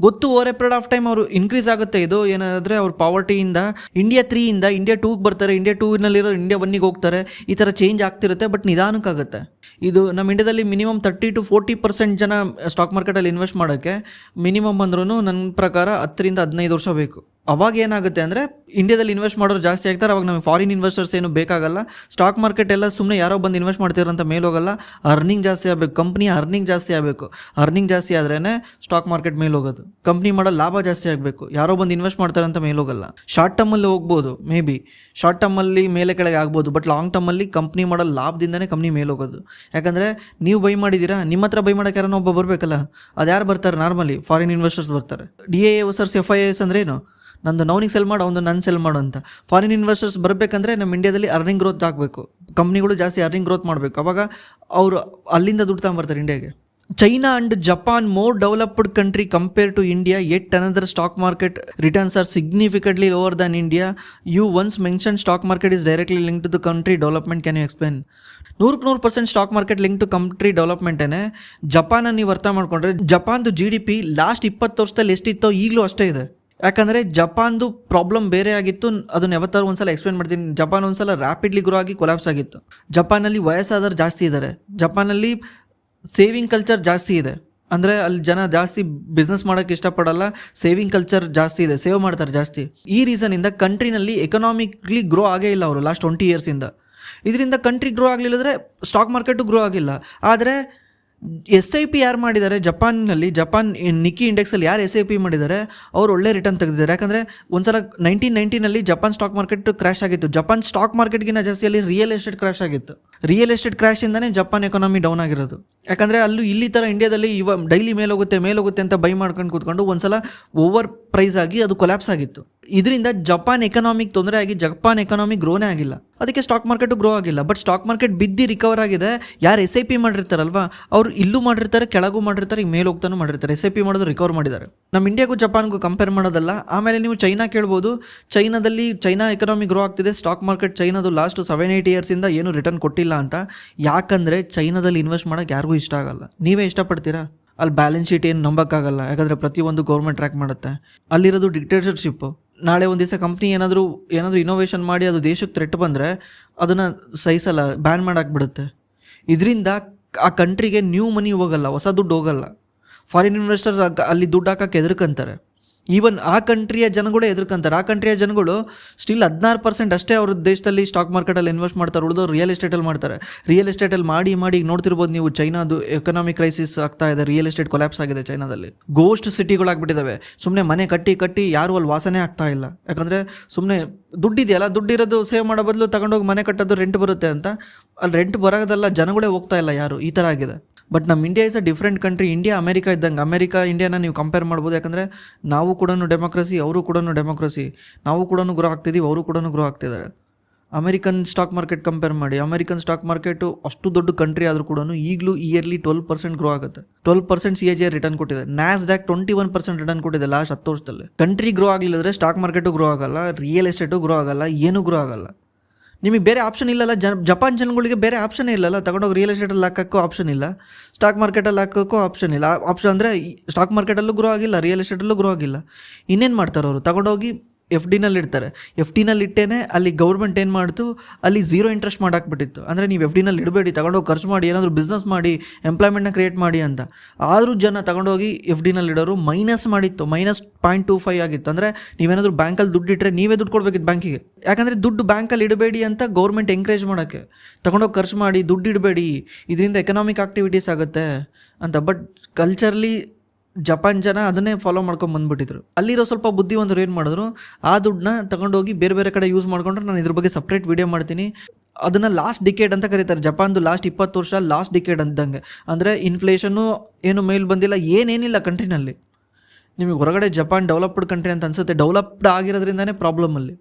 ಗೊತ್ತು? Over a period of time ಅವರು ಇನ್ಕ್ರೀಸ್ ಆಗುತ್ತೆ. ಇದು ಏನಾದರೆ ಅವ್ರ ಪಾವರ್ಟಿಯಿಂದ ಇಂಡಿಯಾ 3ಯಿಂದ ಇಂಡಿಯಾ 2ಗೆ ಬರ್ತಾರೆ. ಇಂಡಿಯಾ 2ನಲ್ಲಿರೋ ಇಂಡಿಯಾ 1ಗೆ ಹೋಗ್ತಾರೆ. ಈ ಥರ ಚೇಂಜ್ ಆಗ್ತಿರುತ್ತೆ. ಬಟ್ ನಿಧಾನಕ್ಕಾಗುತ್ತೆ. ಇದು ನಮ್ಮ ಇಂಡಿಯಾದಲ್ಲಿ ಮಿನಿಮಮ್ 30 to 40% ಜನ ಸ್ಟಾಕ್ ಮಾರ್ಕೆಟಲ್ಲಿ ಇನ್ವೆಸ್ಟ್ ಮಾಡೋಕ್ಕೆ ಮಿನಿಮಮ್ ಅಂದ್ರೂ ನನ್ನ ಪ್ರಕಾರ 10ರಿಂದ 15 ವರ್ಷ ಬೇಕು. ಅವಾಗ ಏನಾಗುತ್ತೆ ಅಂದರೆ ಇಂಡಿಯಾದಲ್ಲಿ ಇನ್ವೆಸ್ಟ್ ಮಾಡೋರು ಜಾಸ್ತಿ ಆಗ್ತಾರೆ. ಅವಾಗ ನಮಗೆ ಫಾರಿನ್ ಇನ್ವೆಸ್ಟರ್ಸ್ ಏನು ಬೇಕಾಗಲ್ಲ. ಸ್ಟಾಕ್ ಮಾರ್ಕೆಟ್ ಎಲ್ಲ ಸುಮ್ಮನೆ ಯಾರೋ ಬಂದು ಇನ್ವೆಸ್ಟ್ ಮಾಡ್ತಿರೋಂಥ ಮೇಲೋಗಲ್ಲ. ಅರ್ನಿಂಗ್ ಜಾಸ್ತಿ ಆಗಬೇಕು, ಕಂಪ್ನಿ ಅರ್ನಿಂಗ್ ಜಾಸ್ತಿ ಆಗಬೇಕು. ಅರ್ನಿಂಗ್ ಜಾಸ್ತಿ ಆದ್ರೇ ಸ್ಟಾಕ್ ಮಾರ್ಕೆಟ್ ಮೇಲೆ ಹೋಗೋದು. ಕಂಪ್ನಿ ಮಾಡೋ ಲಾಭ ಜಾಸ್ತಿ ಆಗಬೇಕು. ಯಾರೋ ಬಂದು ಇನ್ವೆಸ್ಟ್ ಮಾಡ್ತಾರೆ ಅಂತ ಮೇಲೋಗಲ್ಲ. ಶಾರ್ಟ್ ಟರ್ಮಲ್ಲಿ ಹೋಗ್ಬೋದು, ಮೇ ಬಿ ಶಾರ್ಟ್ ಟರ್ಮಲ್ಲಿ ಮೇಲೆ ಕೆಳಗೆ ಆಗ್ಬೋದು. ಬಟ್ ಲಾಂಗ್ ಟರ್ಮಲ್ಲಿ ಕಂಪ್ನಿ ಮಾಡೋ ಲಾಭದಿಂದನೇ ಕಂಪ್ನಿ ಮೇಲೆ ಹೋಗೋದು. ಯಾಕಂದರೆ ನೀವು ಬೈ ಮಾಡಿದ್ದೀರಾ, ನಿಮ್ಮ ಹತ್ರ ಬೈ ಮಾಡೋಕ್ಕೆ ಯಾರೋ ಒಬ್ಬ ಬರಬೇಕಲ್ಲ. ಅದು ಯಾರು ಬರ್ತಾರೆ? ನಾರ್ಮಲಿ ಫಾರಿನ್ ಇನ್ವೆಸ್ಟರ್ಸ್ ಬರ್ತಾರೆ. DAA ವರ್ಸಸ್ FIIs ಅಂದ್ರೇನು? ನಂದು ನೌನಿಗೆ ಸೆಲ್ ಮಾಡು, ಒಂದು ನನ್ನ ಸೆಲ್ ಮಾಡು ಅಂತ. ಫಾರಿನ್ ಇನ್ವೆಸ್ಟರ್ಸ್ ಬರಬೇಕಂದ್ರೆ ನಮ್ಮ ಇಂಡಿಯಾದಲ್ಲಿ ಅರ್ನಿಂಗ್ ಗ್ರೋತ್ ಆಗಬೇಕು. ಕಂಪ್ನಿಗಳು ಜಾಸ್ತಿ ಅರ್ನಿಂಗ್ ಗ್ರೋತ್ ಮಾಡಬೇಕು. ಅವಾಗ ಅವರು ಅಲ್ಲಿಂದ ದುಡ್ಡು ತಗೊಂಬರ್ತಾರೆ ಇಂಡಿಯಾಗೆ. China and Japan, more developed country compared to India, yet another stock market returns are significantly lower than India. You once mentioned stock market is directly linked to the country development. Can you explain? 100% stock market link to country ಡೆವಲಪ್ಮೆಂಟೇನೆ. ಜಪಾನ ನೀವು ಅರ್ಥ ಮಾಡ್ಕೊಂಡ್ರೆ, ಜಪಾನ್ದು GDP last 20 ವರ್ಷದಲ್ಲಿ ಎಷ್ಟಿತ್ತೋ ಈಗಲೂ ಅಷ್ಟೇ ಇದೆ. ಯಾಕಂದರೆ ಜಪಾನ್ದು ಪ್ರಾಬ್ಲಮ್ ಬೇರೆ ಆಗಿತ್ತು. ಅದನ್ನು ಯಾವತ್ತಾರು ಒಂದ್ಸಲ ಎಕ್ಸ್ಪ್ಲೇನ್ ಮಾಡ್ತೀನಿ. ಜಪಾನ್ ಒಂದ್ಸಲ ರ್ಯಾಪಿಡ್ಲಿ ಗ್ರೋ ಆಗಿ ಕೊಲ್ಯಾಪ್ಸ್ ಆಗಿತ್ತು. ಜಪಾನಲ್ಲಿ ವಯಸ್ಸಾದವ್ರು ಜಾಸ್ತಿ ಇದ್ದಾರೆ. ಜಪಾನಲ್ಲಿ ಸೇವಿಂಗ್ ಕಲ್ಚರ್ ಜಾಸ್ತಿ ಇದೆ. ಅಂದರೆ ಅಲ್ಲಿ ಜನ ಜಾಸ್ತಿ ಬಿಸ್ನೆಸ್ ಮಾಡೋಕ್ಕೆ ಇಷ್ಟಪಡಲ್ಲ, ಸೇವಿಂಗ್ ಕಲ್ಚರ್ ಜಾಸ್ತಿ ಇದೆ, ಸೇವ್ ಮಾಡ್ತಾರೆ ಜಾಸ್ತಿ. ಈ ರೀಸನಿಂದ ಕಂಟ್ರಿನಲ್ಲಿ ಎಕನಾಮಿಕ್ಲಿ ಗ್ರೋ ಆಗೇ ಇಲ್ಲ ಅವರು ಲಾಸ್ಟ್ 20 ಇಯರ್ಸಿಂದ. ಇದರಿಂದ ಕಂಟ್ರಿ ಗ್ರೋ ಆಗಲಿಲ್ಲದ್ರೆ ಸ್ಟಾಕ್ ಮಾರ್ಕೆಟು ಗ್ರೋ ಆಗಿಲ್ಲ. ಆದರೆ SIP ಯಾರು ಮಾಡಿದ್ದಾರೆ ಜಪಾನ್ ನಿಕ್ಕಿ ಇಂಡೆಕ್ಸಲ್ಲಿ ಯಾರು SIP ಮಾಡಿದ್ದಾರೆ ಅವ್ರು ಒಳ್ಳೆ ರಿಟರ್ನ್ ತೆಗೆದಿದ್ದಾರೆ. ಯಾಕಂದರೆ ಒಂದ್ಸಲ 1990ನಲ್ಲಿ ಜಪಾನ್ ಸ್ಟಾಕ್ ಮಾರ್ಕೆಟ್ ಕ್ರ್ಯಾಶ್ ಆಗಿತ್ತು. ಜಪಾನ್ ಸ್ಟಾಕ್ ಮಾರ್ಕೆಟ್ಗಿಂತ ಜಾಸ್ತಿ ಅಲ್ಲಿ ರಿಯಲ್ ಎಸ್ಟೇಟ್ ಕ್ರ್ಯಾಶ್ ಆಗಿತ್ತು. ರಿಯಲ್ ಎಸ್ಟೇಟ್ ಕ್ರ್ಯಾಶಿಂದನೇ ಜಪಾನ್ ಎಕಾನಮಿ ಡೌನ್ ಆಗಿರೋದು. ಯಾಕಂದರೆ ಅಲ್ಲೂ ಇಲ್ಲಿ ಥರ ಇಂಡಿಯಾದಲ್ಲಿ ಡೈಲಿ ಮೇಲೋಗುತ್ತೆ ಅಂತ ಬೈ ಮಾಡ್ಕೊಂಡು ಕೂತ್ಕೊಂಡು ಒಂದ್ಸಲ ಓವರ್ ಪ್ರೈಸ್ ಆಗಿ ಅದು ಕೊಲ್ಯಾಪ್ಸ್ ಆಗಿತ್ತು. ಇದರಿಂದ ಜಪಾನ್ ಎಕನಾಮಿಕ್ ತೊಂದರೆ ಆಗಿ ಜಪಾನ್ ಎಕನಾಮಿ ಗ್ರೋನೇ ಆಗಿಲ್ಲ. ಅದಕ್ಕೆ ಸ್ಟಾಕ್ ಮಾರ್ಕೆಟು ಗ್ರೋ ಆಗಿಲ್ಲ. ಬಟ್ ಸ್ಟಾಕ್ ಮಾರ್ಕೆಟ್ ಬಿದ್ದು ರಿಕವರ್ ಆಗಿದೆ. ಯಾರು SIP ಮಾಡಿರ್ತಾರಲ್ವಾ ಅವ್ರು ಇಲ್ಲೂ ಮಾಡಿರ್ತಾರೆ, ಕೆಳಗೂ ಮಾಡಿರ್ತಾರೆ, ಈಗ ಮೇಲೆ ಹೋಗ್ತಾನೂ ಮಾಡಿರ್ತಾರೆ. SIP ಮಾಡೋದು ರಿಕವರ್ ಮಾಡಿದ್ದಾರೆ. ನಮ್ಮ ಇಂಡಿಯಾಗೂ ಜಪಾನ್ಗೂ ಕಂಪೇರ್ ಮಾಡೋದಲ್ಲ. ಆಮೇಲೆ ನೀವು ಚೈನಾ ಕೇಳ್ಬೋದು. ಚೈನಾ ಎಕನಾಮಿ ಗ್ರೋ ಆಗ್ತಿದೆ. ಸ್ಟಾಕ್ ಮಾರ್ಕೆಟ್ ಚೈನಾದು ಲಾಸ್ಟ್ 7-8 ಇಯರ್ಸಿಂದ ಏನು ರಿಟರ್ನ್ ಕೊಟ್ಟಿಲ್ಲ ಅಂತ. ಯಾಕಂದರೆ ಚೈನಾದಲ್ಲಿ ಇನ್ವೆಸ್ಟ್ ಮಾಡೋಕ್ಕೆ ಯಾರಿಗೂ ಇಷ್ಟ ಆಗಲ್ಲ. ನೀವೇ ಇಷ್ಟಪಡ್ತೀರಾ? ಅಲ್ಲಿ ಬ್ಯಾಲೆನ್ಸ್ ಶೀಟ್ ಏನು ನಂಬೋಕ್ಕಾಗಲ್ಲ. ಯಾಕಂದರೆ ಪ್ರತಿಯೊಂದು ಗೌರ್ಮೆಂಟ್ ಟ್ರ್ಯಾಕ್ ಮಾಡುತ್ತೆ. ಅಲ್ಲಿರೋದು ಡಿಕ್ಟೇಟರ್ಶಿಪ್ಪು. ನಾಳೆ ಒಂದು ದಿವಸ ಕಂಪ್ನಿ ಏನಾದರೂ ಇನೋವೇಷನ್ ಮಾಡಿ ಅದು ದೇಶಕ್ಕೆ ಥ್ರೆಟ್ ಬಂದರೆ ಅದನ್ನು ಸಹಿಸಲ್ಲ, ಬ್ಯಾನ್ ಮಾಡಾಕ್ಬಿಡುತ್ತೆ. ಇದರಿಂದ ಆ ಕಂಟ್ರಿಗೆ ನ್ಯೂ ಮನಿ ಹೋಗಲ್ಲ, ಹೊಸ ದುಡ್ಡು ಹೋಗಲ್ಲ. ಫಾರಿನ್ ಇನ್ವೆಸ್ಟರ್ಸ್ ಅಲ್ಲಿ ದುಡ್ಡು ಹಾಕೋಕ್ಕೆ ಹೆದರ್ಕಂತಾರೆ. ಈವನ್ ಆ ಕಂಟ್ರಿಯ ಜನಗಳೇ ಎದುರ್ಕೊಂತಾರೆ. ಆ ಕಂಟ್ರಿಯ ಜನಗಳು ಸ್ಟಿಲ್ 16% ಅಷ್ಟೇ ಅವ್ರ ದೇಶದಲ್ಲಿ ಸ್ಟಾಕ್ ಮಾರ್ಕೆಟಲ್ಲಿ ಇನ್ವೆಸ್ಟ್ ಮಾಡ್ತಾರೆ. ಉಳಿದವ್ರು ರಿಯಲ್ ಎಸ್ಟೇಟಲ್ಲಿ ಮಾಡ್ತಾರೆ. ರಿಯಲ್ ಎಸ್ಟೇಟಲ್ಲಿ ಮಾಡಿ ಈಗ ನೋಡ್ತಿರ್ಬೋದು ನೀವು, ಚೈನಾದು ಎಕನಾಮಿಕ್ ಕ್ರೈಸಿಸ್ ಆಗ್ತಾ ಇದೆ. ರಿಯಲ್ ಎಸ್ಟೇಟ್ ಕೊಲ್ಯಾಪ್ಸ್ ಆಗಿದೆ ಚೈನಾದಲ್ಲಿ. ಗೋಸ್ಟ್ ಸಿಟಿಗಳಾಗ್ಬಿಟ್ಟಿದ್ದಾವೆ. ಸುಮ್ಮನೆ ಮನೆ ಕಟ್ಟಿ ಯಾರು ಅಲ್ಲಿ ವಾಸನೆ ಆಗ್ತಾ ಇಲ್ಲ. ಯಾಕಂದರೆ ಸುಮ್ಮನೆ ದುಡ್ಡಿದೆಯಲ್ಲ, ದುಡ್ಡಿರೋದು ಸೇವ್ ಮಾಡೋ ಬದಲು ತಗೊಂಡೋಗಿ ಮನೆ ಕಟ್ಟೋದು ರೆಂಟ್ ಬರುತ್ತೆ ಅಂತ. ಅಲ್ಲಿ ರೆಂಟ್ ಬರೋದಲ್ಲ, ಜನಗಳೇ ಹೋಗ್ತಾ ಇಲ್ಲ ಯಾರು. ಈ ಥರ ಆಗಿದೆ. ಬಟ್ ನಮ್ಮ India is a different country. India America ಇದ್ದಂಗೆ. ಅಮೆರಿಕ ಇಂಡಿಯಾನ ನೀವು ಕಂಪೇರ್ ಮಾಡ್ಬೋದು. ಯಾಕಂದರೆ ನಾವು ಕೂಡ ಡೆಮೋಕ್ರಸಿ, ಅವರು ಕೂಡ ಡೆಮೋಕ್ರಸಿ. ನಾವು ಕೂಡ ಗ್ರೋ ಆಗ್ತಿದ್ದೀವಿ, ಅವರು ಕೂಡ ಗ್ರೋ ಆಗ್ತಿದ್ದಾರೆ. ಅಮೆರಿಕನ್ ಸ್ಟಾಕ್ ಮಾರ್ಕೆಟ್ ಕಂಪೇರ್ ಮಾಡಿ. ಅಮೆರಿಕನ್ ಸ್ಟಾಕ್ ಮಾರ್ಕೆಟು ಅಷ್ಟು ದೊಡ್ಡ ಕಂಟ್ರಿ ಆದರೂ ಕೂಡ ಈಗಲೂ ಇಯರ್ಲಿ 12% ಗ್ರೋ ಆಗುತ್ತೆ. 12% CAGR ರಿಟರ್ನ್ ಕೊಟ್ಟಿದೆ. NASDAQ 21% ರಿಟರ್ನ್ ಕೊಟ್ಟಿದೆ ಲಾಸ್ಟ್ 10 ವರ್ಷದಲ್ಲಿ. ಕಂಟ್ರಿ ಗ್ರೋ ಆಗಲಿಲ್ಲದ್ರೆ ಸ್ಟಾಕ್ ಮಾರ್ಕೆಟು ಗ್ರೋ ಆಗಲ್ಲ, ರಿಯಲ್ ಎಸ್ಟೇಟು ಗ್ರೋ ಆಗಲ್ಲ, ಏನೂ ಗ್ರೋ ಆಗಲ್ಲ. ನಿಮಗೆ ಬೇರೆ ಆಪ್ಷನ್ ಇಲ್ಲಲ್ಲ. ಜಪಾನ್ ಜನಗಳಿಗೆ ಬೇರೆ ಆಪ್ಷನೇ ಇಲ್ಲಲ್ಲ. ತಗೊಂಡೋಗಿ ರಿಯಲ್ ಎಸ್ಟೇಟಲ್ಲಿ ಹಾಕೋಕ್ಕೂ ಆಪ್ಷನ್ ಇಲ್ಲ, ಸ್ಟಾಕ್ ಮಾರ್ಕೆಟಲ್ಲಿ ಹಾಕೋಕ್ಕೂ ಆಪ್ಷನ್ ಇಲ್ಲ. ಆಪ್ಷನ್ ಅಂದರೆ ಸ್ಟಾಕ್ ಮಾರ್ಕೆಟಲ್ಲೂ ಗ್ರೋ ಆಗಿಲ್ಲ, ರಿಯಲ್ ಎಸ್ಟೇಟಲ್ಲೂ ಗ್ರೋ ಆಗಿಲ್ಲ. ಇನ್ನೇನು ಮಾಡ್ತಾರೆ ಅವರು? ತಗೊಂಡೋಗಿ FDನಲ್ಲಿ ಇಡ್ತಾರೆ. FDನಲ್ಲಿ ಇಟ್ಟೇನೆ ಅಲ್ಲಿ ಗೌರ್ಮೆಂಟ್ ಏನು ಮಾಡ್ತು, ಅಲ್ಲಿ 0 ಇಂಟ್ರೆಸ್ಟ್ ಮಾಡಾಕ್ಬಿಟ್ಟಿತ್ತು. ಅಂದರೆ ನೀವು FDನಲ್ಲಿ ಇಡಬೇಡಿ, ತಗೊಂಡೋಗಿ ಖರ್ಚು ಮಾಡಿ, ಏನಾದರೂ ಬಿಸ್ನೆಸ್ ಮಾಡಿ, ಎಂಪ್ಲಾಯ್ಮೆಂಟ್ನ ಕ್ರಿಯೇಟ್ ಮಾಡಿ ಅಂತ. ಆದರೂ ಜನ ತಗೊಂಡೋಗಿ FDನಲ್ಲಿ ಇಡೋರು ಮೈನಸ್ ಮಾಡಿತ್ತು. -0.25 ಆಗಿತ್ತು. ಅಂದರೆ ನೀವೇನಾದರೂ ಬ್ಯಾಂಕಲ್ಲಿ ದುಡ್ಡು ಇಟ್ಟರೆ ನೀವೇ ದುಡ್ಡು ಕೊಡಬೇಕಿತ್ತು ಬ್ಯಾಂಕಿಗೆ. ಯಾಕಂದರೆ ದುಡ್ಡು ಬ್ಯಾಂಕಲ್ಲಿ ಇಡಬೇಡಿ ಅಂತ ಗೌರ್ಮೆಂಟ್ ಎಂಕರೇಜ್ ಮಾಡೋಕ್ಕೆ. ತಗೊಂಡೋಗಿ ಖರ್ಚು ಮಾಡಿ, ದುಡ್ಡು ಇಡಬೇಡಿ, ಇದರಿಂದ ಎಕನಾಮಿಕ್ ಆಕ್ಟಿವಿಟೀಸ್ ಆಗುತ್ತೆ ಅಂತ. ಬಟ್ ಕಲ್ಚರ್ಲಿ ಜಪಾನ್ ಜನ ಅದನ್ನೇ ಫಾಲೋ ಮಾಡ್ಕೊಂಡು ಬಂದುಬಿಟ್ಟಿದ್ರು. ಅಲ್ಲಿರೋ ಸ್ವಲ್ಪ ಬುದ್ಧಿವಂತರು ಏನು ಮಾಡಿದ್ರು, ಆ ದುಡ್ಡನ್ನ ತಗೊಂಡೋಗಿ ಬೇರೆ ಕಡೆ ಯೂಸ್ ಮಾಡ್ಕೊಂಡ್ರೆ ನಾನು ಇದ್ರ ಬಗ್ಗೆ ಸಪ್ರೇಟ್ ವೀಡಿಯೋ ಮಾಡ್ತೀನಿ. ಅದನ್ನು ಲಾಸ್ಟ್ ಡಿಕೇಡ್ ಅಂತ ಕರೀತಾರೆ. ಜಪಾನ್ದು ಲಾಸ್ಟ್ 20 ವರ್ಷ ಲಾಸ್ಟ್ ಡಿಕೇಡ್ ಅಂದಂಗೆ. ಅಂದರೆ ಇನ್ಫ್ಲೇಷನ್ನು ಏನು ಮೇಲ್ ಬಂದಿಲ್ಲ, ಏನೇನಿಲ್ಲ ಕಂಟ್ರಿನಲ್ಲಿ. ನಿಮಗೆ ಹೊರಗಡೆ ಜಪಾನ್ ಡೆವಲಪ್ಡ್ ಕಂಟ್ರಿ ಅಂತ ಅನಿಸುತ್ತೆ. ಡೆವಲಪ್ಡ್ ಆಗಿರೋದ್ರಿಂದನೇ ಪ್ರಾಬ್ಲಮ್ ಅಲ್ಲಿ.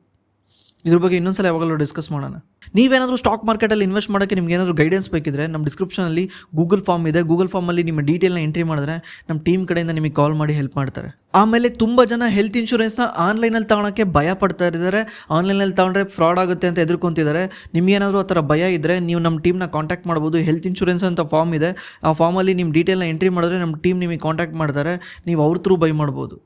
ಇದ್ರ ಬಗ್ಗೆ ಇನ್ನೊಂದ್ಸಲ ಯಾವಾಗಲೂ ಡಿಸ್ಕಸ್ ಮಾಡೋಣ. ನೀವೇನಾದರೂ ಸ್ಟಾಕ್ ಮಾರ್ಕೆಟಲ್ಲಿ ಇನ್ವೆಸ್ಟ್ ಮಾಡೋಕ್ಕೆ ನಿಮ್ಗೆ ಏನಾದರೂ ಗೈಡೆನ್ಸ್ ಬೇಕಿದ್ರೆ ನಮ್ಮ ಡಿಸ್ಕ್ರಿಪ್ಷನಲ್ಲಿ ಗೂಗಲ್ ಫಾರ್ಮ್ ಇದೆ. ಗೂಗಲ್ ಫಾರ್ಮಲ್ಲಿ ನಿಮ್ಮ ಡೀಟೇಲ್ನ ಎಂಟ್ರಿ ಮಾಡಿದ್ರೆ ನಮ್ಮ ಟೀಮ್ ಕಡೆಯಿಂದ ನಿಮಗೆ ಕಾಲ್ ಮಾಡಿ ಹೆಲ್ಪ್ ಮಾಡ್ತಾರೆ. ಆಮೇಲೆ ತುಂಬ ಜನ ಹೆಲ್ತ್ ಇನ್ಶೂರೆನ್ಸ್ನ ಆನ್ಲೈನಲ್ಲಿ ತೊಗೊಳಕ್ಕೆ ಭಯ ಪಡ್ತಾ ಇದ್ದಾರೆ. ಆನ್ಲೈನಲ್ಲಿ ತೊಗೊಂಡ್ರೆ ಫ್ರಾಡ್ ಆಗುತ್ತೆ ಅಂತ ಎದುರ್ಕೊಂತಿದ್ದಾರೆ. ನಿಮಗೇನಾದರೂ ಆ ಥರ ಭಯ ಇದ್ದರೆ ನೀವು ನಮ್ಮ ಟೀಮ್ನ ಕಾಂಟ್ಯಾಕ್ಟ್ ಮಾಡ್ಬೋದು. ಹೆಲ್ತ್ ಇನ್ಶೂರೆನ್ಸ್ ಅಂತ ಫಾರ್ಮ್ ಇದೆ. ಆ ಫಾರ್ಮಲ್ಲಿ ನಿಮ್ಮ ಡೀಟೇಲ್ನ ಎಂಟ್ರಿ ಮಾಡಿದ್ರೆ ನಮ್ಮ ಟೀಮ್ ನಿಮಗೆ ಕಾಂಟ್ಯಾಕ್ಟ್ ಮಾಡ್ತಾರೆ. ನೀವು ಅವ್ರ ಥ್ರೂ ಬೈ ಮಾಡ್ಬೋದು.